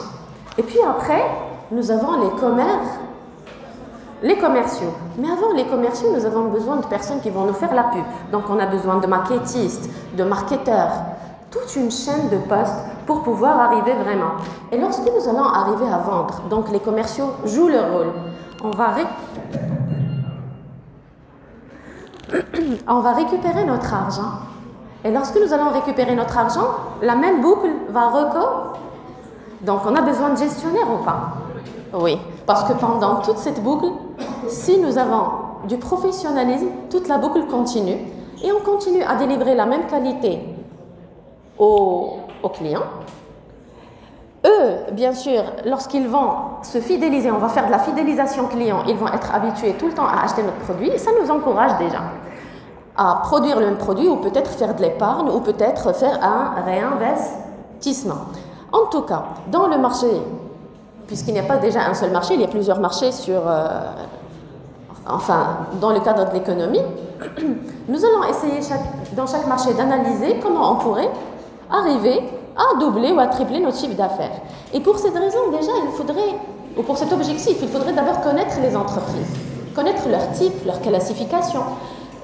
Et puis après, nous avons les commerciaux. Mais avant les commerciaux, nous avons besoin de personnes qui vont nous faire la pub. Donc on a besoin de maquettistes, de marketeurs, toute une chaîne de postes pour pouvoir arriver vraiment. Et lorsque nous allons arriver à vendre, donc les commerciaux jouent leur rôle. On va récupérer notre argent. Et lorsque nous allons récupérer notre argent, la même boucle va Donc on a besoin de gestionnaire ou pas? Oui, parce que pendant toute cette boucle, si nous avons du professionnalisme, toute la boucle continue et on continue à délivrer la même qualité aux clients. Eux, bien sûr, lorsqu'ils vont se fidéliser, on va faire de la fidélisation client, ils vont être habitués tout le temps à acheter notre produit et ça nous encourage déjà à produire le même produit ou peut-être faire de l'épargne ou peut-être faire un réinvestissement. En tout cas, dans le marché puisqu'il n'y a pas déjà un seul marché, il y a plusieurs marchés dans le cadre de l'économie, nous allons essayer dans chaque marché d'analyser comment on pourrait arriver à doubler ou à tripler notre chiffre d'affaires. Et pour cette raison, déjà, pour cet objectif, il faudrait d'abord connaître les entreprises, connaître leur type, leur classification.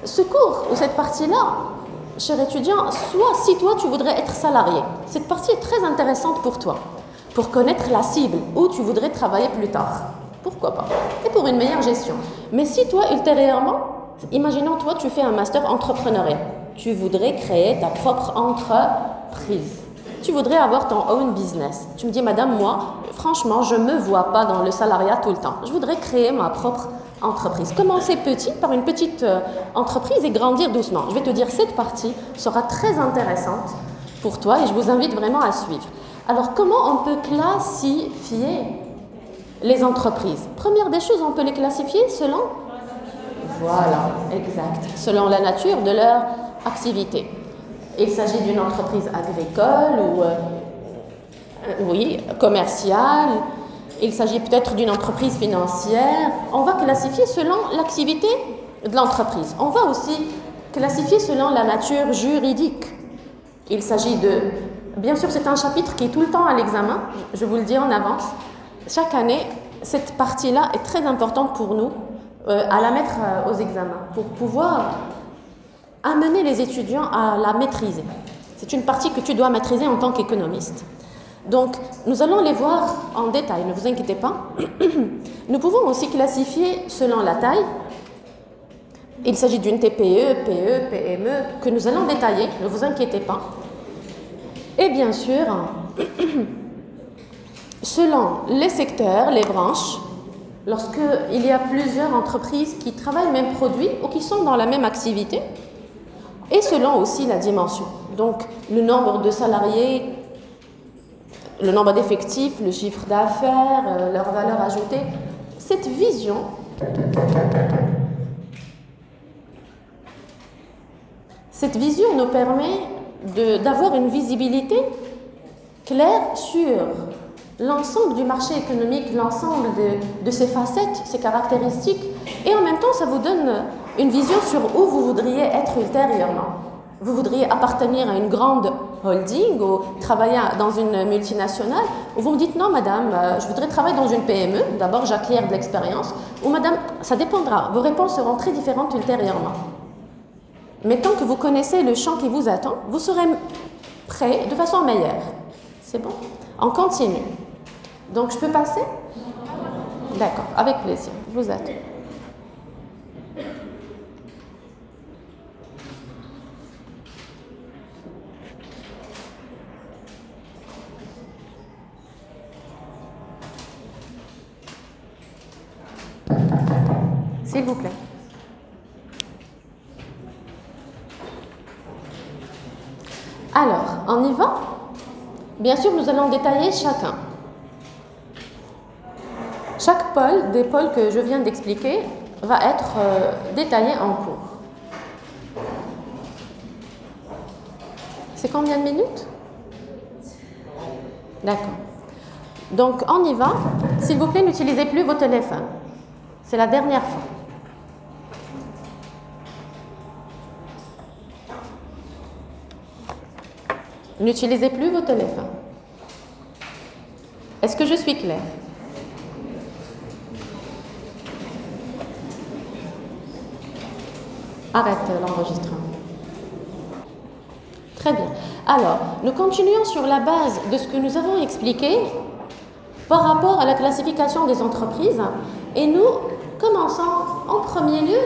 Ce cours ou cette partie-là, cher étudiant, soit si toi tu voudrais être salarié, cette partie est très intéressante pour toi, pour connaître la cible où tu voudrais travailler plus tard. Pourquoi pas? Et pour une meilleure gestion. Mais si toi, ultérieurement, imaginons toi, tu fais un master entrepreneuriat, tu voudrais créer ta propre entreprise. Tu voudrais avoir ton own business. Tu me dis, madame, moi, franchement, je ne me vois pas dans le salariat tout le temps. Je voudrais créer ma propre entreprise. Commencer petit, par une petite entreprise et grandir doucement. Je vais te dire, cette partie sera très intéressante pour toi et je vous invite vraiment à suivre. Alors, comment on peut classifier les entreprises? Première des choses, on peut les classifier selon... Voilà, exact. Selon la nature de leur activité. Il s'agit d'une entreprise agricole ou commerciale. Il s'agit peut-être d'une entreprise financière. On va classifier selon l'activité de l'entreprise. On va aussi classifier selon la nature juridique. Il s'agit de... Bien sûr, c'est un chapitre qui est tout le temps à l'examen. Je vous le dis en avance. Chaque année, cette partie-là est très importante pour nous à la mettre aux examens pour pouvoir amener les étudiants à la maîtriser. C'est une partie que tu dois maîtriser en tant qu'économiste. Donc, nous allons les voir en détail, ne vous inquiétez pas. Nous pouvons aussi classifier selon la taille. Il s'agit d'une TPE, PE, PME, que nous allons détailler, ne vous inquiétez pas. Et bien sûr, selon les secteurs, les branches, lorsqu'il y a plusieurs entreprises qui travaillent le même produit ou qui sont dans la même activité, et selon aussi la dimension. Donc, le nombre de salariés, le nombre d'effectifs, le chiffre d'affaires, leur valeur ajoutée. Cette vision nous permet d'avoir une visibilité claire sur l'ensemble du marché économique, l'ensemble de ses facettes, ses caractéristiques, et en même temps, ça vous donne une vision sur où vous voudriez être ultérieurement. Vous voudriez appartenir à une grande holding ou travailler dans une multinationale, ou vous me dites non madame, je voudrais travailler dans une PME, d'abord j'acquiers de l'expérience, ou madame, ça dépendra, vos réponses seront très différentes ultérieurement. Mais tant que vous connaissez le champ qui vous attend, vous serez prêt de façon meilleure. C'est bon? On continue. Donc je peux passer? D'accord, avec plaisir, je vous attends. S'il vous plaît. Alors, on y va? Bien sûr, nous allons détailler chacun. Chaque pôle des pôles que je viens d'expliquer va être détaillé en cours. C'est combien de minutes? D'accord. Donc, on y va. S'il vous plaît, n'utilisez plus vos téléphones. C'est la dernière fois. N'utilisez plus vos téléphones. Est-ce que je suis claire? Arrête l'enregistrement. Très bien. Alors, nous continuons sur la base de ce que nous avons expliqué par rapport à la classification des entreprises et nous commençons en premier lieu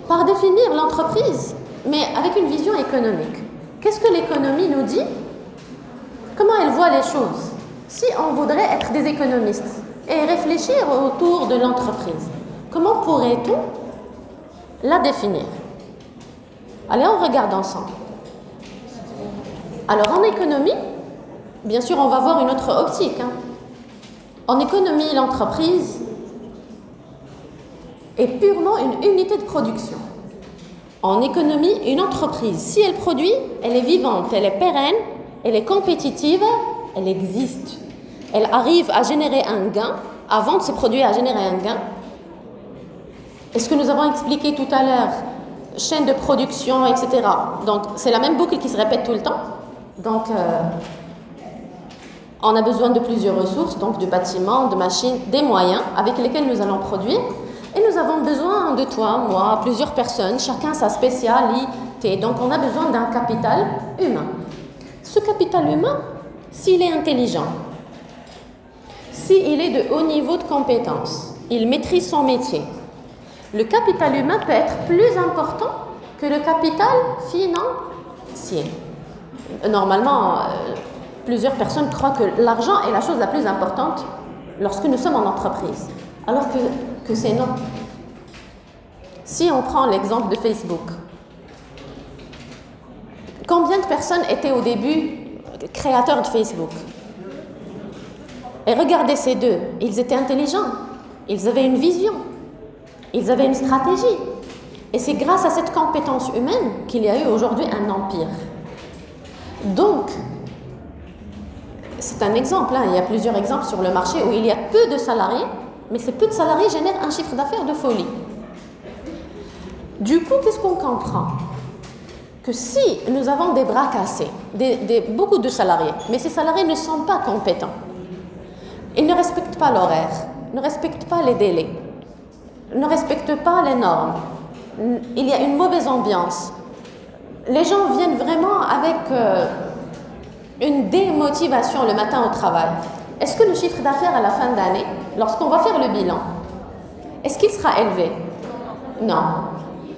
par définir l'entreprise, mais avec une vision économique. Qu'est-ce que l'économie nous dit? Comment elle voit les choses? Si on voudrait être des économistes et réfléchir autour de l'entreprise, comment pourrait-on la définir? Allez, on regarde ensemble. Alors, en économie, bien sûr, on va voir une autre optique. En économie, l'entreprise est purement une unité de production. En économie, une entreprise, si elle produit, elle est vivante, elle est pérenne, elle est compétitive, elle existe. elle arrive à générer un gain, avant de ce produit à générer un gain. Et ce que nous avons expliqué tout à l'heure, chaîne de production, etc. Donc, c'est la même boucle qui se répète tout le temps. Donc, on a besoin de plusieurs ressources, donc de bâtiments, de machines, des moyens avec lesquels nous allons produire. Et nous avons besoin de toi, moi, plusieurs personnes, chacun sa spécialité. Donc, on a besoin d'un capital humain. Ce capital humain, s'il est intelligent, s'il est de haut niveau de compétence, il maîtrise son métier, le capital humain peut être plus important que le capital financier. Normalement, plusieurs personnes croient que l'argent est la chose la plus importante lorsque nous sommes en entreprise, alors que c'est non. Si on prend l'exemple de Facebook, combien de personnes étaient au début créateurs de Facebook? Et regardez ces deux, ils étaient intelligents, ils avaient une vision, ils avaient une stratégie. Et c'est grâce à cette compétence humaine qu'il y a eu aujourd'hui un empire. Donc, c'est un exemple, hein. Il y a plusieurs exemples sur le marché où il y a peu de salariés, mais ces peu de salariés génèrent un chiffre d'affaires de folie. Du coup, qu'est-ce qu'on comprend? Que si nous avons des bras cassés, beaucoup de salariés, mais ces salariés ne sont pas compétents, ils ne respectent pas l'horaire, ne respectent pas les délais, ne respectent pas les normes, il y a une mauvaise ambiance. Les gens viennent vraiment avec une démotivation le matin au travail. Est-ce que le chiffre d'affaires à la fin d'année, lorsqu'on va faire le bilan, est-ce qu'il sera élevé? Non.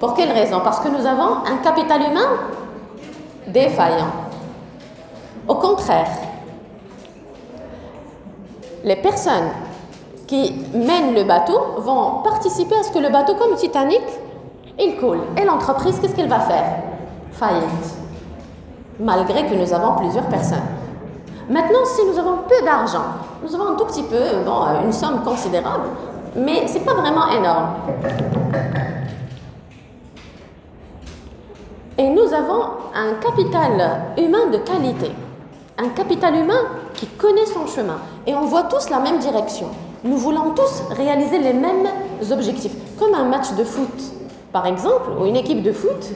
Pour quelle raison? Parce que nous avons un capital humain défaillant. Au contraire, les personnes qui mènent le bateau vont participer à ce que le bateau, comme le Titanic, il coule. Et l'entreprise, qu'est-ce qu'elle va faire? Faillite. Malgré que nous avons plusieurs personnes. Maintenant, si nous avons peu d'argent, nous avons un tout petit peu, une somme considérable, mais ce n'est pas vraiment énorme. Et nous avons un capital humain de qualité. Un capital humain qui connaît son chemin. Et on voit tous la même direction. Nous voulons tous réaliser les mêmes objectifs. Comme un match de foot, par exemple, ou une équipe de foot,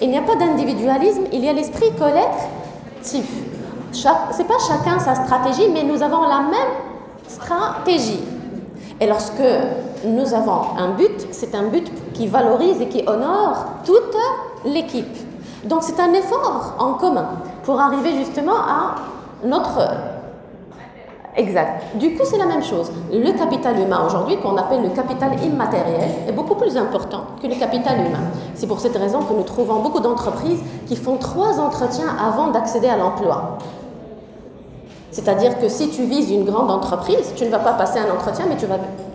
il n'y a pas d'individualisme, il y a l'esprit collectif. Ce n'est pas chacun sa stratégie, mais nous avons la même stratégie. Et lorsque nous avons un but, c'est un but qui valorise et qui honore toute l'équipe. Donc c'est un effort en commun pour arriver justement à notre... Exact. Du coup, c'est la même chose. Le capital humain aujourd'hui, qu'on appelle le capital immatériel, est beaucoup plus important que le capital humain. C'est pour cette raison que nous trouvons beaucoup d'entreprises qui font 3 entretiens avant d'accéder à l'emploi. C'est-à-dire que si tu vises une grande entreprise, tu ne vas pas passer un entretien, mais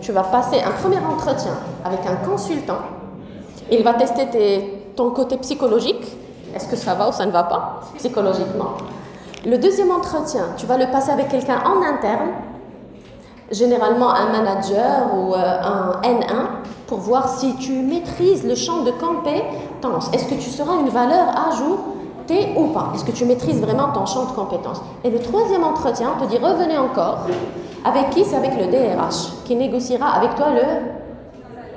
tu vas passer un premier entretien avec un consultant. Il va tester ton côté psychologique. Est-ce que ça va ou ça ne va pas, psychologiquement? Le deuxième entretien, tu vas le passer avec quelqu'un en interne, généralement un manager ou un N1, pour voir si tu maîtrises le champ de compétences. Est-ce que tu seras une valeur ajoutée ou pas? Est-ce que tu maîtrises vraiment ton champ de compétences? Et le troisième entretien, on te dit revenez encore. Avec qui? C'est avec le DRH, qui négociera avec toi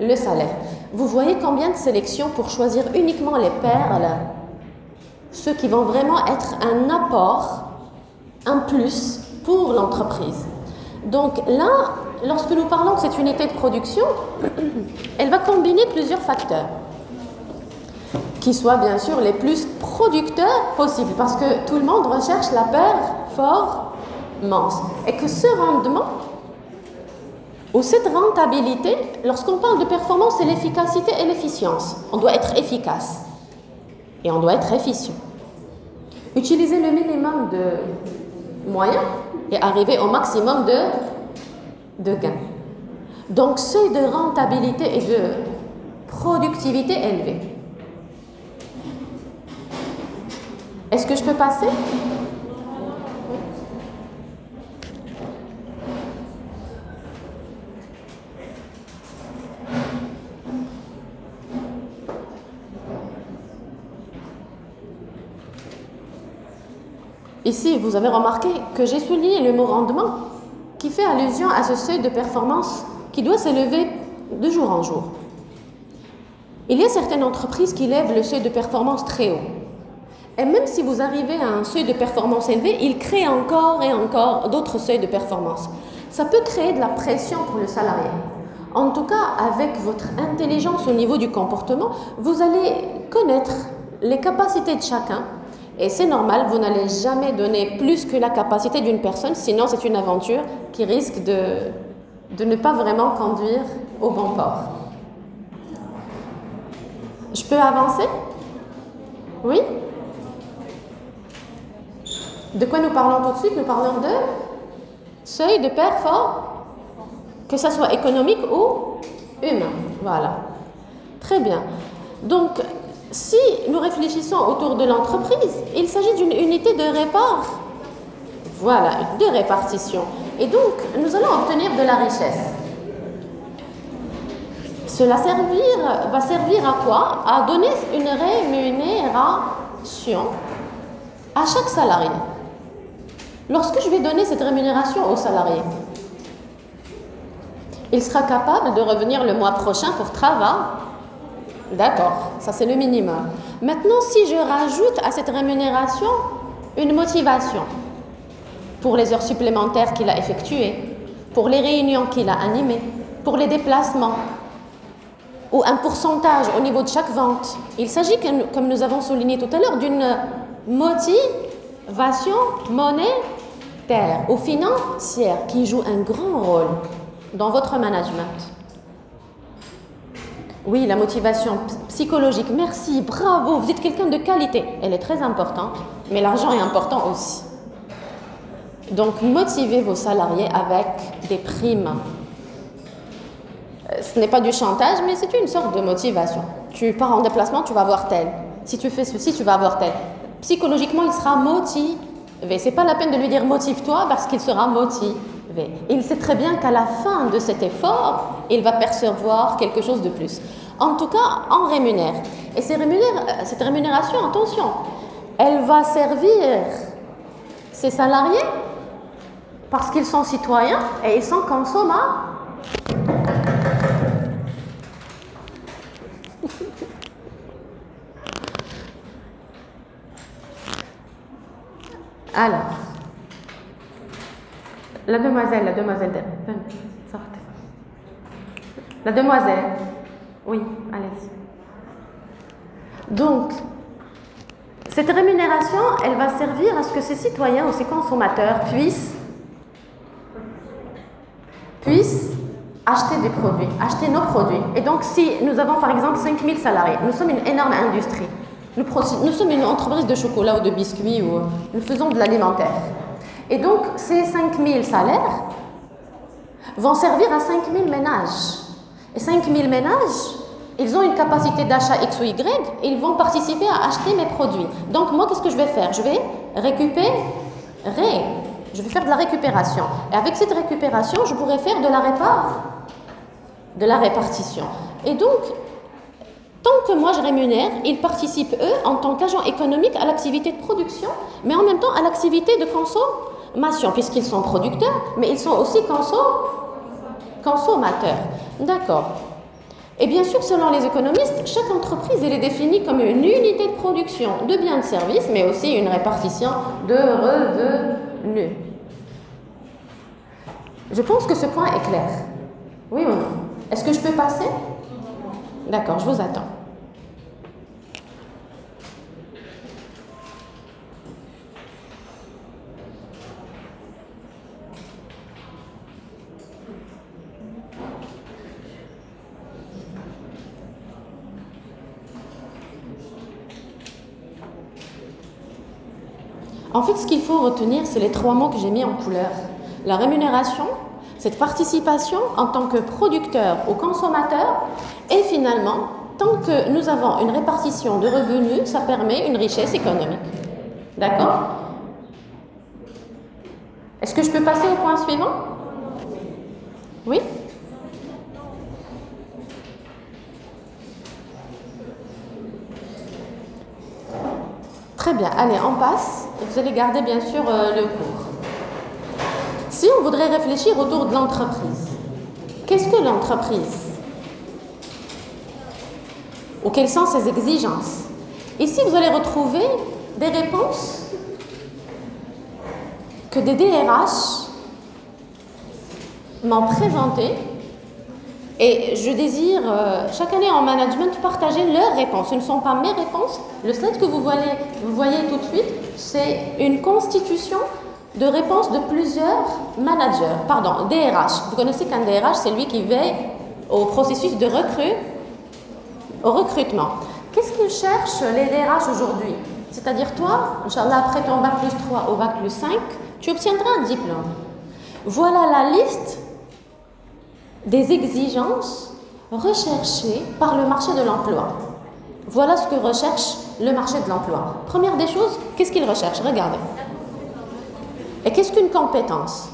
le salaire. Vous voyez combien de sélections pour choisir uniquement les perles, ceux qui vont vraiment être un apport, un plus pour l'entreprise. Donc là, lorsque nous parlons de cette unité de production, elle va combiner plusieurs facteurs qui soient bien sûr les plus producteurs possibles, parce que tout le monde recherche la performance. Et que ce rendement, ou cette rentabilité, lorsqu'on parle de performance, c'est l'efficacité et l'efficience. On doit être efficace et on doit être efficient. Utiliser le minimum de moyens et arriver au maximum de gains. Donc, seuil de rentabilité et de productivité élevée. Est-ce que je peux passer? Ici, vous avez remarqué que j'ai souligné le mot rendement. qui fait allusion à ce seuil de performance qui doit s'élever de jour en jour. Il y a certaines entreprises qui lèvent le seuil de performance très haut. Et même si vous arrivez à un seuil de performance élevé, ils créent encore et encore d'autres seuils de performance. Ça peut créer de la pression pour le salarié. En tout cas, avec votre intelligence au niveau du comportement, vous allez connaître les capacités de chacun. Et c'est normal, vous n'allez jamais donner plus que la capacité d'une personne, sinon c'est une aventure qui risque de ne pas vraiment conduire au bon port. Je peux avancer? Oui? De quoi nous parlons tout de suite? Nous parlons de seuil de performance, que ce soit économique ou humain. Voilà. Très bien. Donc, si nous réfléchissons autour de l'entreprise, il s'agit d'une unité de répartition. Et donc, nous allons obtenir de la richesse. Cela va servir à quoi? À donner une rémunération à chaque salarié. Lorsque je vais donner cette rémunération au salarié, il sera capable de revenir le mois prochain pour travailler. D'accord, ça c'est le minimum. Maintenant, si je rajoute à cette rémunération une motivation pour les heures supplémentaires qu'il a effectuées, pour les réunions qu'il a animées, pour les déplacements, ou un pourcentage au niveau de chaque vente. Il s'agit, comme nous avons souligné tout à l'heure, d'une motivation monétaire ou financière qui joue un grand rôle dans votre management. Oui, la motivation psychologique, merci, bravo, vous êtes quelqu'un de qualité. Elle est très importante, mais l'argent est important aussi. Donc, motivez vos salariés avec des primes. Ce n'est pas du chantage, mais c'est une sorte de motivation. Tu pars en déplacement, tu vas voir tel. Si tu fais ceci, tu vas voir tel. Psychologiquement, il sera motivé. Ce n'est pas la peine de lui dire motive-toi parce qu'il sera motivé. Il sait très bien qu'à la fin de cet effort, il va percevoir quelque chose de plus. En tout cas, on rémunère. Et cette rémunération, attention, elle va servir ces salariés parce qu'ils sont citoyens et ils sont consommateurs. Alors, la demoiselle, sortez. La demoiselle, oui, allez-y. Donc, cette rémunération, elle va servir à ce que ces citoyens ou ces consommateurs puissent acheter des produits, acheter nos produits. Et donc, si nous avons par exemple 5000 salariés, nous sommes une énorme industrie. Nous sommes une entreprise de chocolat ou de biscuits, ou nous faisons de l'alimentaire. Et donc, ces 5000 salaires vont servir à 5000 ménages. Et 5000 ménages, ils ont une capacité d'achat X ou Y, et ils vont participer à acheter mes produits. Donc, moi, qu'est-ce que je vais faire? Je vais faire de la récupération. Et avec cette récupération, je pourrais faire de la répartition. Et donc, tant que moi je rémunère, ils participent, eux, en tant qu'agents économiques, à l'activité de production, mais en même temps à l'activité de consommation, puisqu'ils sont producteurs, mais ils sont aussi consommateurs. D'accord. Et bien sûr, selon les économistes, chaque entreprise elle est définie comme une unité de production de biens et de services, mais aussi une répartition de revenus. Je pense que ce point est clair. Oui ou non? Est-ce que je peux passer? D'accord, je vous attends. En fait, ce qu'il faut retenir, c'est les 3 mots que j'ai mis en couleur. La rémunération, cette participation en tant que producteur ou consommateur, et finalement, tant que nous avons une répartition de revenus, ça permet une richesse économique. D'accord? Est-ce que je peux passer au point suivant? Oui? Très bien, allez, on passe. Vous allez garder bien sûr le cours. Si on voudrait réfléchir autour de l'entreprise, qu'est-ce que l'entreprise? Ou quelles sont ses exigences? Ici, vous allez retrouver des réponses que des DRH m'ont présentées et je désire chaque année en management partager leurs réponses. Ce ne sont pas mes réponses. Le slide que vous voyez tout de suite, c'est une constitution de réponses de plusieurs managers, pardon, DRH. Vous connaissez qu'un DRH, c'est lui qui veille au processus de au recrutement. Qu'est-ce qu'ils cherchent les DRH aujourd'hui? C'est-à-dire toi, Inch'Allah, après ton bac plus 3 au bac plus 5, tu obtiendras un diplôme. Voilà la liste des exigences recherchées par le marché de l'emploi. Voilà ce que recherche le marché de l'emploi. Première des choses, qu'est-ce qu'il recherche? Regardez. Et qu'est-ce qu'une compétence?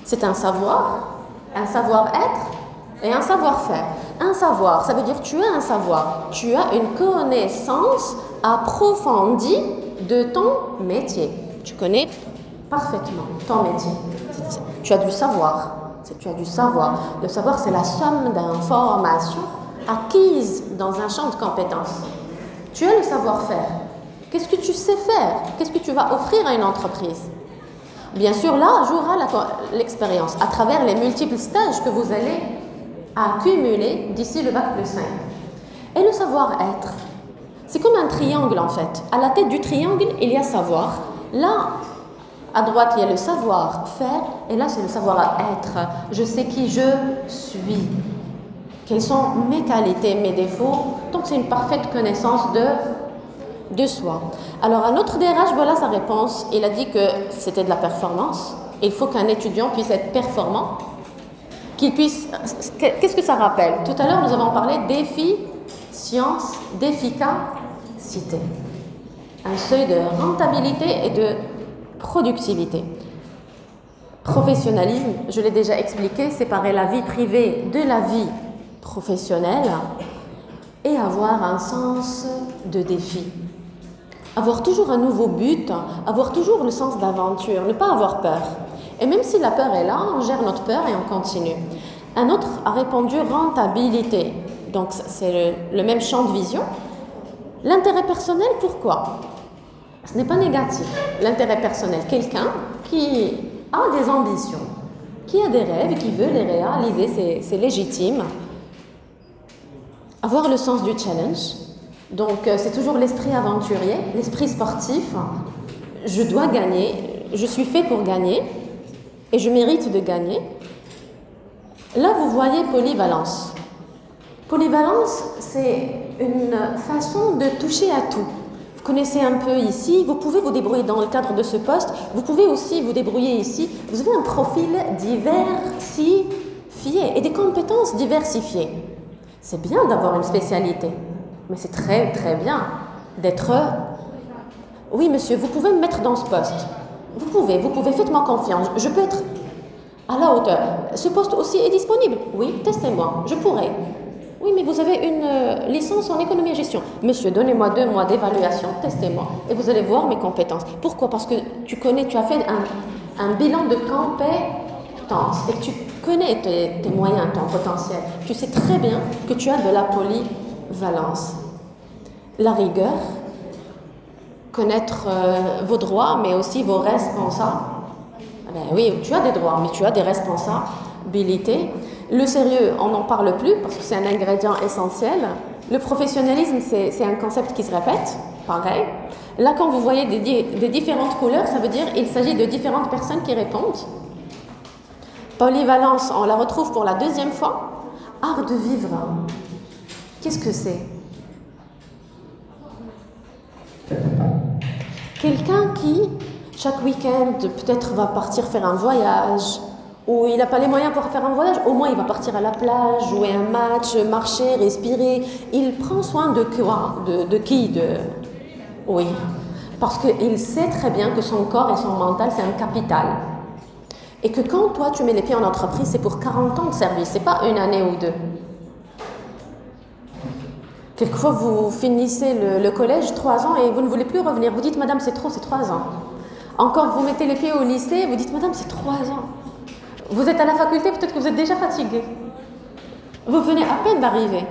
C'est un savoir, un savoir-être et un savoir-faire. Un savoir, ça veut dire tu as un savoir, tu as une connaissance approfondie de ton métier. Tu connais parfaitement ton métier. Tu as du savoir. Tu as du savoir. Le savoir, c'est la somme d'informations acquises dans un champ de compétences. Tu as le savoir-faire. Qu'est-ce que tu sais faire? Qu'est-ce que tu vas offrir à une entreprise? Bien sûr, là jouera l'expérience à travers les multiples stages que vous allez accumuler d'ici le bac plus 5. Et le savoir-être, c'est comme un triangle en fait. À la tête du triangle, il y a savoir. Là, à droite, il y a le savoir-faire. Et là, c'est le savoir-être. Je sais qui je suis. Quelles sont mes qualités, mes défauts. Donc, c'est une parfaite connaissance de soi. Alors, un autre DRH, voilà sa réponse. Il a dit que c'était de la performance. Il faut qu'un étudiant puisse être performant. Qu'il puisse... Qu'est-ce que ça rappelle? Tout à l'heure, nous avons parlé d'efficience, d'efficacité. Un seuil de rentabilité et de productivité. Professionnalisme, je l'ai déjà expliqué, séparer la vie privée de la vie professionnelle et avoir un sens de défi. Avoir toujours un nouveau but, avoir toujours le sens d'aventure, ne pas avoir peur. Et même si la peur est là, on gère notre peur et on continue. Un autre a répondu rentabilité. Donc c'est le même champ de vision. L'intérêt personnel, pourquoi? Ce n'est pas négatif. L'intérêt personnel, quelqu'un qui a des ambitions, qui a des rêves, qui veut les réaliser, c'est légitime. Avoir le sens du challenge. Donc, c'est toujours l'esprit aventurier, l'esprit sportif. Je dois gagner, je suis fait pour gagner et je mérite de gagner. Là, vous voyez polyvalence. Polyvalence, c'est une façon de toucher à tout. Vous connaissez un peu ici, vous pouvez vous débrouiller dans le cadre de ce poste, vous pouvez aussi vous débrouiller ici. Vous avez un profil diversifié et des compétences diversifiées. C'est bien d'avoir une spécialité. Mais c'est très, très bien d'être... Oui, monsieur, vous pouvez me mettre dans ce poste. Vous pouvez, faites-moi confiance. Je peux être à la hauteur. Ce poste aussi est disponible. Oui, testez-moi, je pourrais. Oui, mais vous avez une licence en économie et gestion. Monsieur, donnez-moi 2 mois d'évaluation, testez-moi. Et vous allez voir mes compétences. Pourquoi? Parce que tu as fait un bilan de compétences. Et que tu connais tes moyens, ton potentiel. Tu sais très bien que tu as de la polyvalence. La rigueur, connaître vos droits, mais aussi vos responsabilités. Ben oui, tu as des droits, mais tu as des responsabilités. Le sérieux, on n'en parle plus parce que c'est un ingrédient essentiel. Le professionnalisme, c'est un concept qui se répète, pareil. Là, quand vous voyez des différentes couleurs, ça veut dire qu'il s'agit de différentes personnes qui répondent. Polyvalence, on la retrouve pour la 2e fois. Art de vivre, qu'est-ce que c'est? Quelqu'un qui, chaque week-end, peut-être va partir faire un voyage, ou il n'a pas les moyens pour faire un voyage, au moins il va partir à la plage, jouer un match, marcher, respirer. Il prend soin de quoi? De qui? Oui, parce qu'il sait très bien que son corps et son mental, c'est un capital. Et que quand toi, tu mets les pieds en entreprise, c'est pour 40 ans de service, c'est pas 1 année ou 2. Quelquefois, vous finissez le collège 3 ans et vous ne voulez plus revenir. Vous dites, madame, c'est trop, c'est 3 ans. Encore, vous mettez les pieds au lycée, vous dites, madame, c'est 3 ans. Vous êtes à la faculté, peut-être que vous êtes déjà fatigué. Vous venez à peine d'arriver.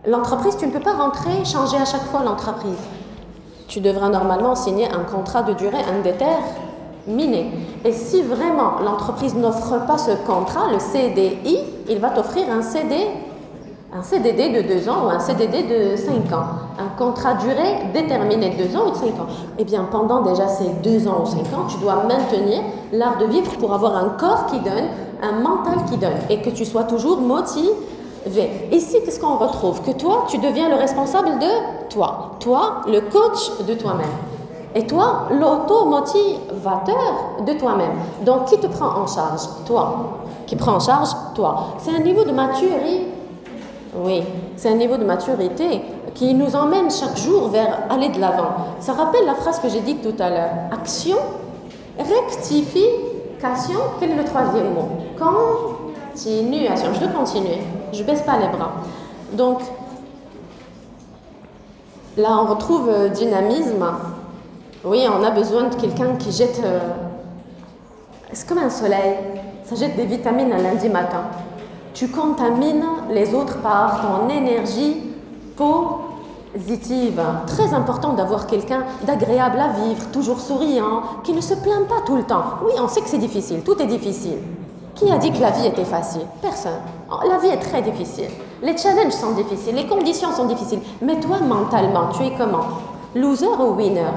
L'entreprise, tu ne peux pas rentrer, changer à chaque fois l'entreprise. Tu devras normalement signer un contrat de durée indéterminée. Et si vraiment l'entreprise n'offre pas ce contrat, le CDI, il va t'offrir un CDD de 2 ans ou un CDD de 5 ans. Un contrat durée déterminée de 2 ans ou de 5 ans. Eh bien, pendant déjà ces 2 ans ou 5 ans, tu dois maintenir l'art de vivre pour avoir un corps qui donne, un mental qui donne, et que tu sois toujours motivé. Ici, qu'est-ce qu'on retrouve? Que toi, tu deviens le responsable de toi. Toi, le coach de toi-même. Et toi, l'automotivateur de toi-même. Donc, qui te prend en charge? Toi. Qui prend en charge? Toi. C'est un niveau de maturité. Oui, c'est un niveau de maturité qui nous emmène chaque jour vers aller de l'avant. Ça rappelle la phrase que j'ai dite tout à l'heure. Action, rectification. Quel est le troisième mot? Continuation. Je dois continuer. Je ne baisse pas les bras. Donc, là, on retrouve dynamisme. Oui, on a besoin de quelqu'un qui jette... c'est comme un soleil. Ça jette des vitamines un lundi matin. Tu contamines les autres par ton énergie positive. Très important d'avoir quelqu'un d'agréable à vivre, toujours souriant, qui ne se plaint pas tout le temps. Oui, on sait que c'est difficile, tout est difficile. Qui a dit que la vie était facile? Personne. La vie est très difficile. Les challenges sont difficiles, les conditions sont difficiles. Mais toi, mentalement, tu es comment? Loser ou winner?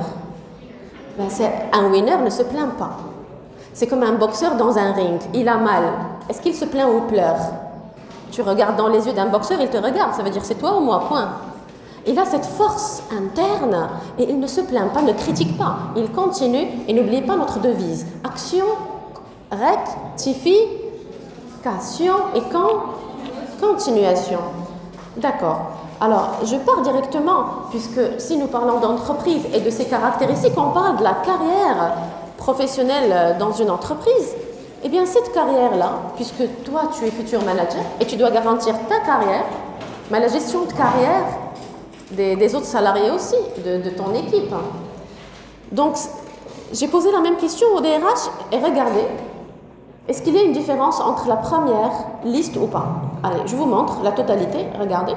Un winner ne se plaint pas. C'est comme un boxeur dans un ring. Il a mal. Est-ce qu'il se plaint ou pleure? Tu regardes dans les yeux d'un boxeur, il te regarde. Ça veut dire c'est toi ou moi, point. Il a cette force interne et il ne se plaint pas, ne critique pas. Il continue et n'oubliez pas notre devise. Action, rectification et continuation. D'accord. Alors, je pars directement, puisque si nous parlons d'entreprise et de ses caractéristiques, on parle de la carrière professionnelle dans une entreprise. Eh bien, cette carrière-là, puisque toi, tu es futur manager et tu dois garantir ta carrière, mais la gestion de carrière des autres salariés aussi, de ton équipe. Donc, j'ai posé la même question au DRH et regardez, est-ce qu'il y a une différence entre la première liste ou pas? Allez, je vous montre la totalité, regardez.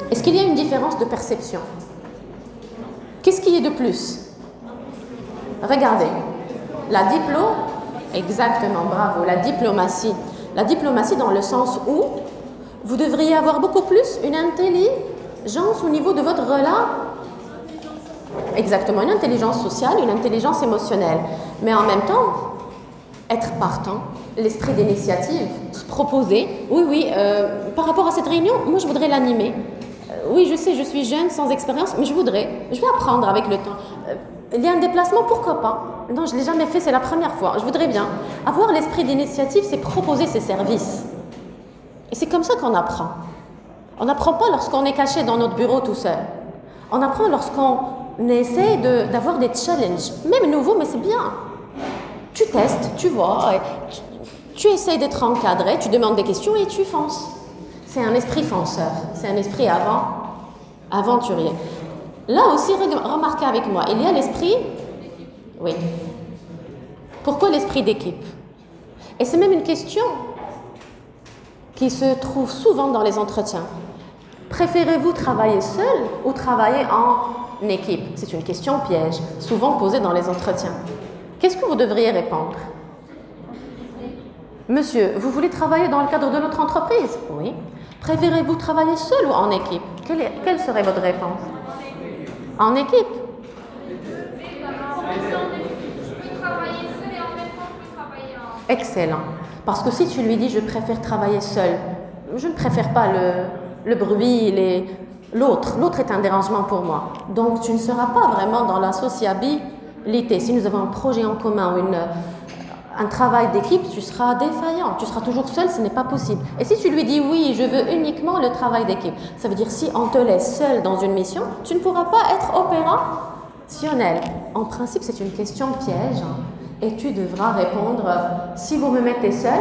Est-ce qu'il y a une différence de perception? Qu'est-ce qui est de plus? Regardez, la exactement, bravo, la diplomatie. La diplomatie dans le sens où vous devriez avoir beaucoup plus une intelligence au niveau de votre exactement, une intelligence sociale, une intelligence émotionnelle. Mais en même temps, être partant, l'esprit d'initiative, se proposer. Oui, par rapport à cette réunion, moi je voudrais l'animer. Oui, je sais, je suis jeune, sans expérience, mais je vais apprendre avec le temps. Il y a un déplacement, pourquoi pas? Non, je ne l'ai jamais fait, c'est la première fois. Je voudrais bien. Avoir l'esprit d'initiative, c'est proposer ses services. Et c'est comme ça qu'on apprend. On n'apprend pas lorsqu'on est caché dans notre bureau tout seul. On apprend lorsqu'on essaie d'avoir des challenges, même nouveaux, mais c'est bien. Tu testes, tu vois, tu essaies d'être encadré, tu demandes des questions et tu fonces. C'est un esprit fonceur, c'est un esprit aventurier. Là aussi, remarquez avec moi, il y a l'esprit... Oui. Pourquoi l'esprit d'équipe? Et c'est même une question qui se trouve souvent dans les entretiens. Préférez-vous travailler seul ou travailler en équipe? C'est une question piège, souvent posée dans les entretiens. Qu'est-ce que vous devriez répondre? Monsieur, vous voulez travailler dans le cadre de notre entreprise? Oui. Préférez-vous travailler seul ou en équipe? Quelle serait votre réponse? En équipe. Excellent. Parce que si tu lui dis je préfère travailler seul, je ne préfère pas le bruit, l'autre est un dérangement pour moi. Donc tu ne seras pas vraiment dans la sociabilité. Si nous avons un projet en commun ou un travail d'équipe, tu seras défaillant. Tu seras toujours seul, ce n'est pas possible. Et si tu lui dis oui, je veux uniquement le travail d'équipe, ça veut dire si on te laisse seul dans une mission, tu ne pourras pas être opérationnel. En principe, c'est une question piège et tu devras répondre si vous me mettez seul,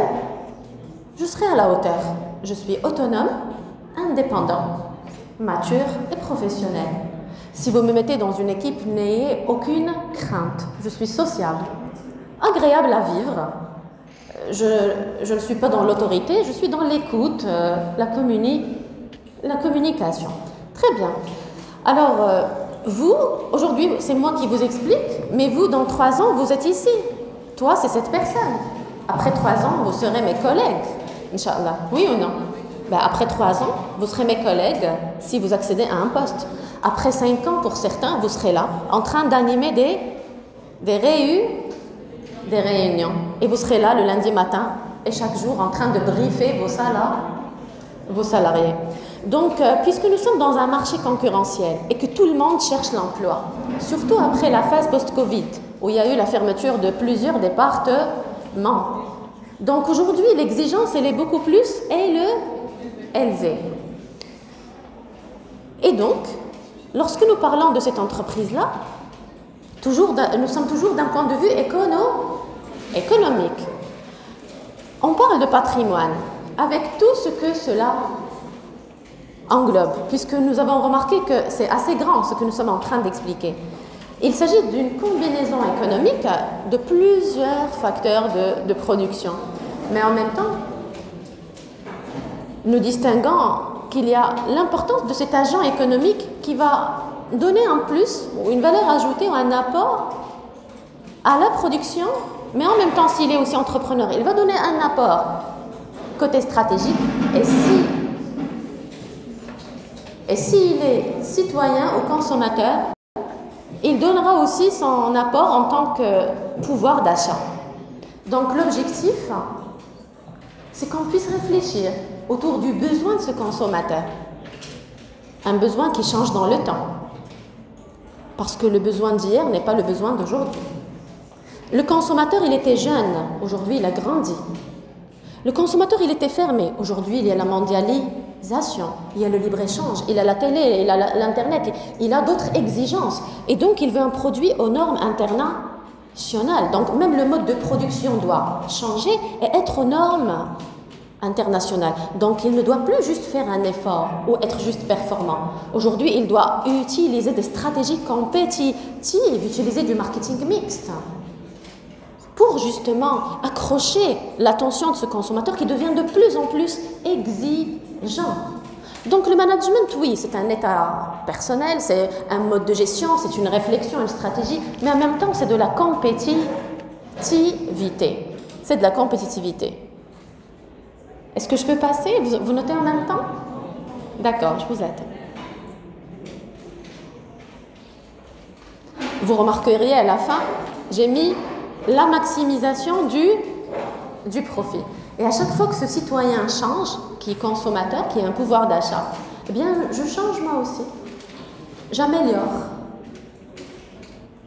je serai à la hauteur. Je suis autonome, indépendant, mature et professionnel. Si vous me mettez dans une équipe, n'ayez aucune crainte. Je suis sociable, agréable à vivre. Je ne suis pas dans l'autorité, je suis dans l'écoute, la communication. Très bien. Alors, vous, aujourd'hui, c'est moi qui vous explique, mais vous, dans 3 ans, vous êtes ici. Toi, c'est cette personne. Après 3 ans, vous serez mes collègues, Inch'Allah. Oui ou non? Ben, après 3 ans, vous serez mes collègues si vous accédez à un poste. Après 5 ans, pour certains, vous serez là, en train d'animer des réunions. Et vous serez là le lundi matin et chaque jour en train de briefer vos salariés. Donc, puisque nous sommes dans un marché concurrentiel et que tout le monde cherche l'emploi, surtout après la phase post-Covid, où il y a eu la fermeture de plusieurs départements. Donc aujourd'hui, l'exigence, elle est beaucoup plus élevée. Et donc, lorsque nous parlons de cette entreprise-là, nous sommes toujours d'un point de vue économique. On parle de patrimoine, avec tout ce que cela englobe, puisque nous avons remarqué que c'est assez grand ce que nous sommes en train d'expliquer. Il s'agit d'une combinaison économique de plusieurs facteurs de production. Mais en même temps, nous distinguons qu'il y a l'importance de cet agent économique qui va donner un plus, ou une valeur ajoutée ou un apport à la production, mais en même temps, s'il est aussi entrepreneur, il va donner un apport côté stratégique. Et s'il est citoyen ou consommateur, il donnera aussi son apport en tant que pouvoir d'achat. Donc l'objectif, c'est qu'on puisse réfléchir autour du besoin de ce consommateur. Un besoin qui change dans le temps. Parce que le besoin d'hier n'est pas le besoin d'aujourd'hui. Le consommateur, il était jeune. Aujourd'hui, il a grandi. Le consommateur, il était fermé. Aujourd'hui, il y a la mondialisation, il y a le libre-échange, il a la télé, il a l'Internet, il a d'autres exigences. Et donc, il veut un produit aux normes internationales. Donc, même le mode de production doit changer et être aux normes internationales. Donc, il ne doit plus juste faire un effort ou être juste performant. Aujourd'hui, il doit utiliser des stratégies compétitives, utiliser du marketing mixte pour justement accrocher l'attention de ce consommateur qui devient de plus en plus exigeant. Donc le management, oui, c'est un état personnel, c'est un mode de gestion, c'est une réflexion, une stratégie, mais en même temps, c'est de la compétitivité. C'est de la compétitivité. Est-ce que je peux passer? Vous notez en même temps? D'accord, je vous aide. Vous remarqueriez à la fin, j'ai mis la maximisation du profit. Et à chaque fois que ce citoyen change, qui est consommateur, qui a un pouvoir d'achat, eh bien, je change moi aussi. J'améliore.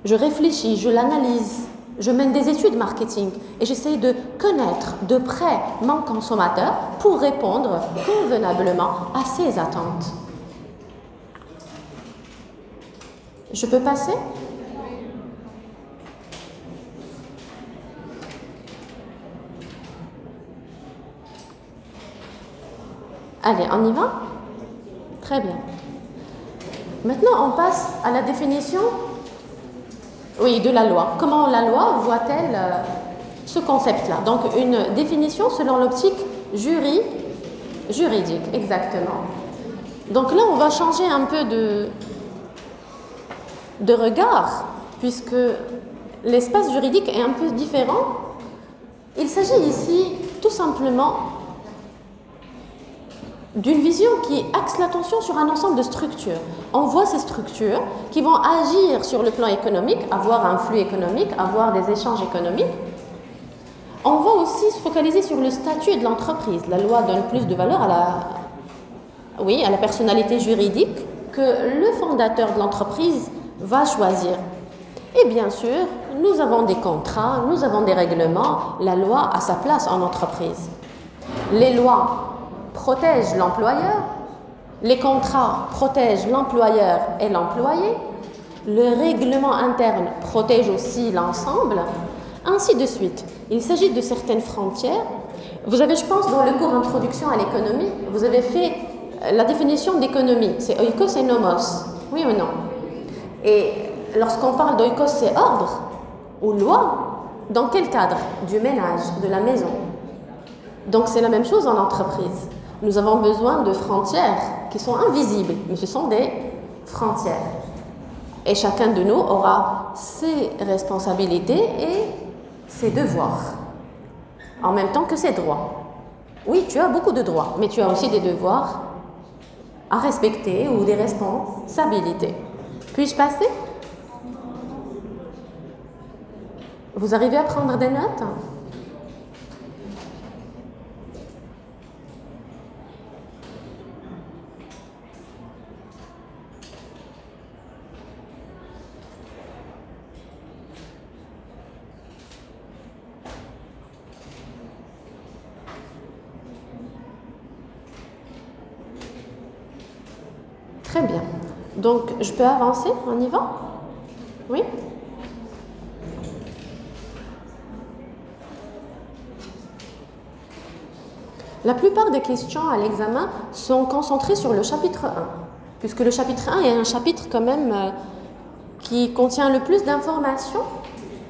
Je réfléchis, je l'analyse, je mène des études marketing et j'essaie de connaître de près mon consommateur pour répondre convenablement à ses attentes. Je peux passer ? Allez, on y va? Très bien. Maintenant, on passe à la définition, oui, de la loi. Comment la loi voit-elle ce concept-là? Donc, une définition selon l'optique juridique, exactement. Donc là, on va changer un peu de regard, puisque l'espace juridique est un peu différent. Il s'agit ici, tout simplement, d'une vision qui axe l'attention sur un ensemble de structures. On voit ces structures qui vont agir sur le plan économique, avoir un flux économique, avoir des échanges économiques. On va aussi se focaliser sur le statut de l'entreprise. La loi donne plus de valeur à la personnalité juridique que le fondateur de l'entreprise va choisir. Et bien sûr, nous avons des contrats, nous avons des règlements. La loi a sa place en entreprise. Les lois protège l'employeur, les contrats protègent l'employeur et l'employé, le règlement interne protège aussi l'ensemble, ainsi de suite. Il s'agit de certaines frontières. Vous avez, je pense, dans le cours Introduction à l'économie, vous avez fait la définition d'économie, c'est oikos et nomos, oui ou non? Et lorsqu'on parle d'oikos, c'est ordre ou loi. Dans quel cadre? Du ménage, de la maison. Donc c'est la même chose en entreprise. Nous avons besoin de frontières qui sont invisibles, mais ce sont des frontières. Et chacun de nous aura ses responsabilités et ses devoirs, en même temps que ses droits. Oui, tu as beaucoup de droits, mais tu as aussi des devoirs à respecter ou des responsabilités. Puis-je passer? Vous arrivez à prendre des notes? Très bien. Donc, je peux avancer? On y va? Oui? La plupart des questions à l'examen sont concentrées sur le chapitre 1, puisque le chapitre 1 est un chapitre quand même qui contient le plus d'informations,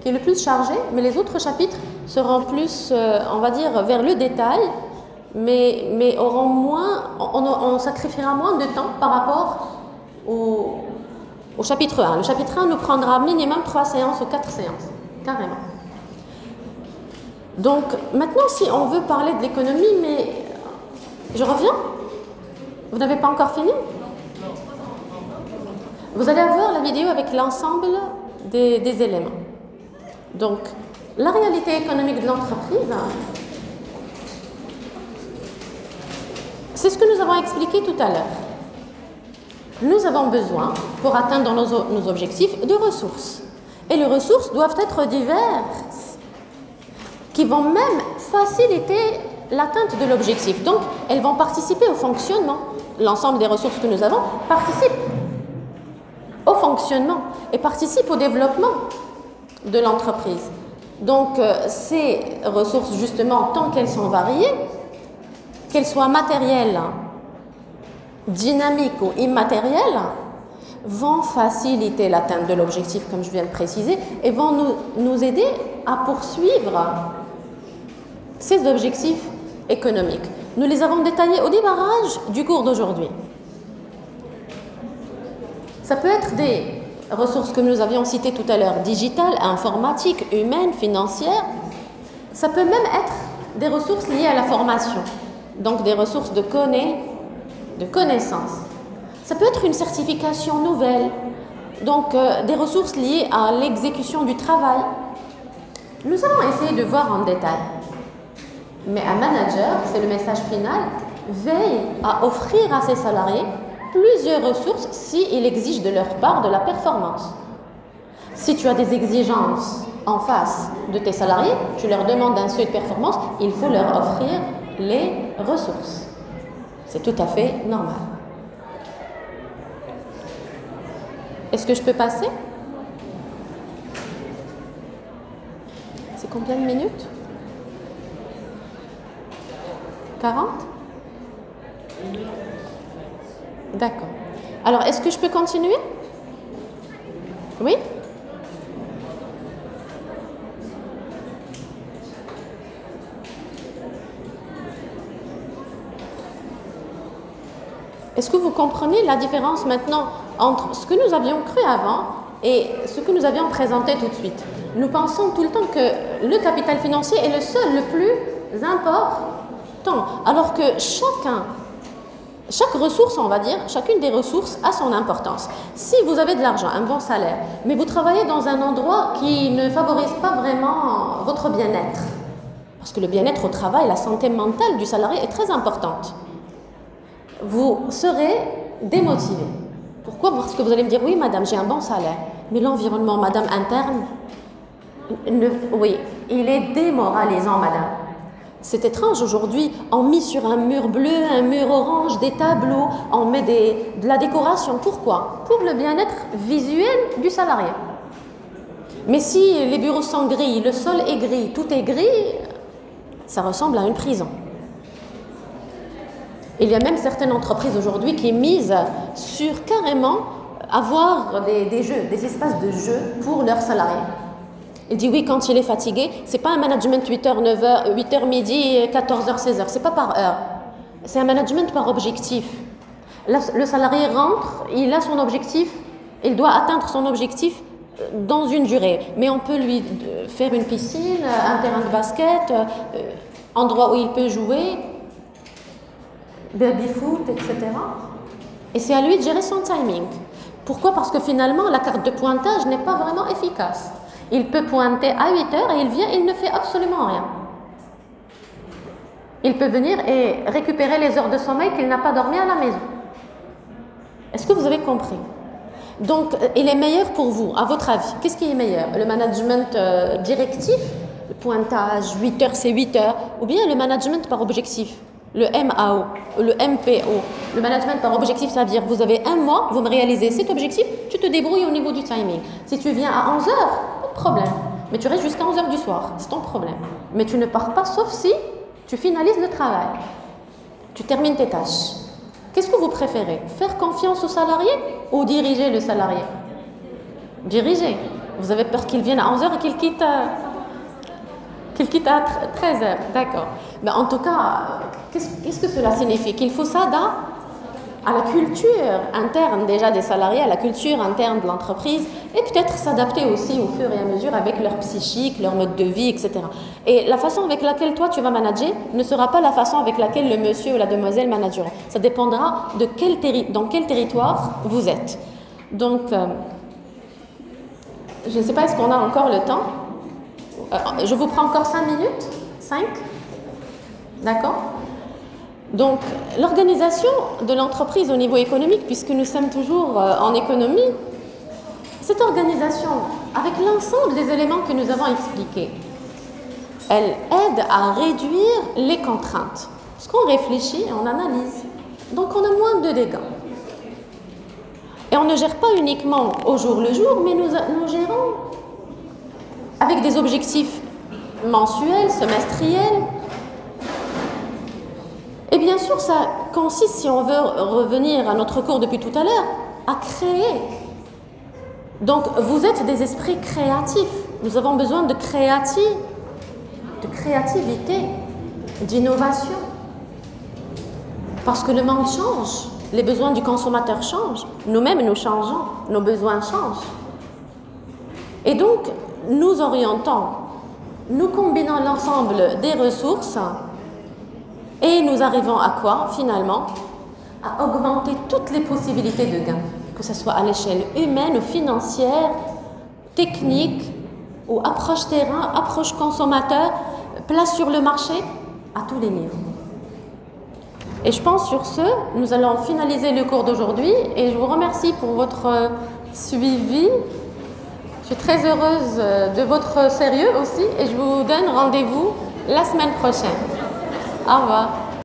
qui est le plus chargé, mais les autres chapitres seront plus, on va dire, vers le détail, mais auront moins, on sacrifiera moins de temps par rapport au chapitre 1. Le chapitre 1 nous prendra minimum 3 séances ou 4 séances, carrément. Donc, maintenant, si on veut parler de l'économie, mais je reviens? Vous n'avez pas encore fini? Vous allez avoir la vidéo avec l'ensemble des éléments. Donc, la réalité économique de l'entreprise, c'est ce que nous avons expliqué tout à l'heure. Nous avons besoin, pour atteindre nos objectifs, de ressources. Et les ressources doivent être diverses, qui vont même faciliter l'atteinte de l'objectif. Donc, elles vont participer au fonctionnement. L'ensemble des ressources que nous avons participent au fonctionnement et participent au développement de l'entreprise. Donc, ces ressources, justement, tant qu'elles sont variées, qu'elles soient matérielles, dynamiques ou immatérielles, vont faciliter l'atteinte de l'objectif, comme je viens de préciser, et vont nous aider à poursuivre ces objectifs économiques. Nous les avons détaillés au démarrage du cours d'aujourd'hui. Ça peut être des ressources que nous avions citées tout à l'heure, digitales, informatiques, humaines, financières. Ça peut même être des ressources liées à la formation, donc des ressources de connaissances. Ça peut être une certification nouvelle, donc des ressources liées à l'exécution du travail. Nous allons essayer de voir en détail. Mais un manager, c'est le message final, veille à offrir à ses salariés plusieurs ressources s'il exige de leur part de la performance. Si tu as des exigences en face de tes salariés, tu leur demandes un seuil de performance, il faut leur offrir les ressources. C'est tout à fait normal. Est-ce que je peux passer? C'est combien de minutes? 40? D'accord. Alors, est-ce que je peux continuer? Oui? Est-ce que vous comprenez la différence maintenant entre ce que nous avions cru avant et ce que nous avions présenté tout de suite? Nous pensons tout le temps que le capital financier est le seul, le plus important, alors que chaque ressource, on va dire, chacune des ressources a son importance. Si vous avez de l'argent, un bon salaire, mais vous travaillez dans un endroit qui ne favorise pas vraiment votre bien-être, parce que le bien-être au travail, la santé mentale du salarié est très importante, vous serez démotivé. Pourquoi? Parce que vous allez me dire, oui madame, j'ai un bon salaire, mais l'environnement, madame, interne, oui, il est démoralisant, madame. C'est étrange, aujourd'hui, on met sur un mur bleu, un mur orange, des tableaux, on met de la décoration. Pourquoi? Pour le bien-être visuel du salarié. Mais si les bureaux sont gris, le sol est gris, tout est gris, ça ressemble à une prison. Il y a même certaines entreprises aujourd'hui qui misent sur carrément avoir des jeux, des espaces de jeu pour leurs salariés. Il dit oui, quand il est fatigué, c'est pas un management 8h, 9h, 8h midi, 14h, 16h, c'est pas par heure. C'est un management par objectif. Le salarié rentre, il a son objectif, il doit atteindre son objectif dans une durée. Mais on peut lui faire une piscine, un terrain de basket, endroit où il peut jouer, baby-foot, etc. Et c'est à lui de gérer son timing. Pourquoi? Parce que finalement, la carte de pointage n'est pas vraiment efficace. Il peut pointer à 8h et il vient, il ne fait absolument rien. Il peut venir et récupérer les heures de sommeil qu'il n'a pas dormi à la maison. Est-ce que vous avez compris? Donc, il est meilleur pour vous, à votre avis. Qu'est-ce qui est meilleur? Le management directif, le pointage, 8h c'est 8h, ou bien le management par objectif, le MAO, le MPO. Le management par objectif, ça veut dire vous avez un mois, vous me réalisez cet objectif, tu te débrouilles au niveau du timing. Si tu viens à 11h, pas de problème. Mais tu restes jusqu'à 11h du soir, c'est ton problème. Mais tu ne pars pas sauf si tu finalises le travail. Tu termines tes tâches. Qu'est-ce que vous préférez? Faire confiance au salarié ou diriger le salarié? Diriger. Vous avez peur qu'il vienne à 11h et qu'il quitte à 13h. D'accord. Mais en tout cas, qu'est-ce que cela signifie? Qu'il faut s'adapter à la culture interne déjà des salariés, à la culture interne de l'entreprise, et peut-être s'adapter aussi au fur et à mesure avec leur psychique, leur mode de vie, etc. Et la façon avec laquelle toi tu vas manager ne sera pas la façon avec laquelle le monsieur ou la demoiselle managera. Ça dépendra de dans quel territoire vous êtes. Donc, je ne sais pas, est-ce qu'on a encore le temps? Je vous prends encore 5 minutes? 5? D'accord? Donc, l'organisation de l'entreprise au niveau économique, puisque nous sommes toujours en économie, cette organisation, avec l'ensemble des éléments que nous avons expliqués, elle aide à réduire les contraintes. Parce qu'on réfléchit, on analyse. Donc, on a moins de dégâts. Et on ne gère pas uniquement au jour le jour, mais nous gérons avec des objectifs mensuels, semestriels. Et bien sûr, ça consiste, si on veut revenir à notre cours depuis tout à l'heure, à créer. Donc, vous êtes des esprits créatifs. Nous avons besoin de créativité, d'innovation. Parce que le monde change, les besoins du consommateur changent, nous-mêmes nous changeons, nos besoins changent. Et donc, nous orientons, nous combinons l'ensemble des ressources. Et nous arrivons à quoi, finalement? À augmenter toutes les possibilités de gains, que ce soit à l'échelle humaine ou financière, technique, ou approche terrain, approche consommateur, place sur le marché, à tous les niveaux. Et je pense sur ce, nous allons finaliser le cours d'aujourd'hui et je vous remercie pour votre suivi. Je suis très heureuse de votre sérieux aussi et je vous donne rendez-vous la semaine prochaine. Au revoir.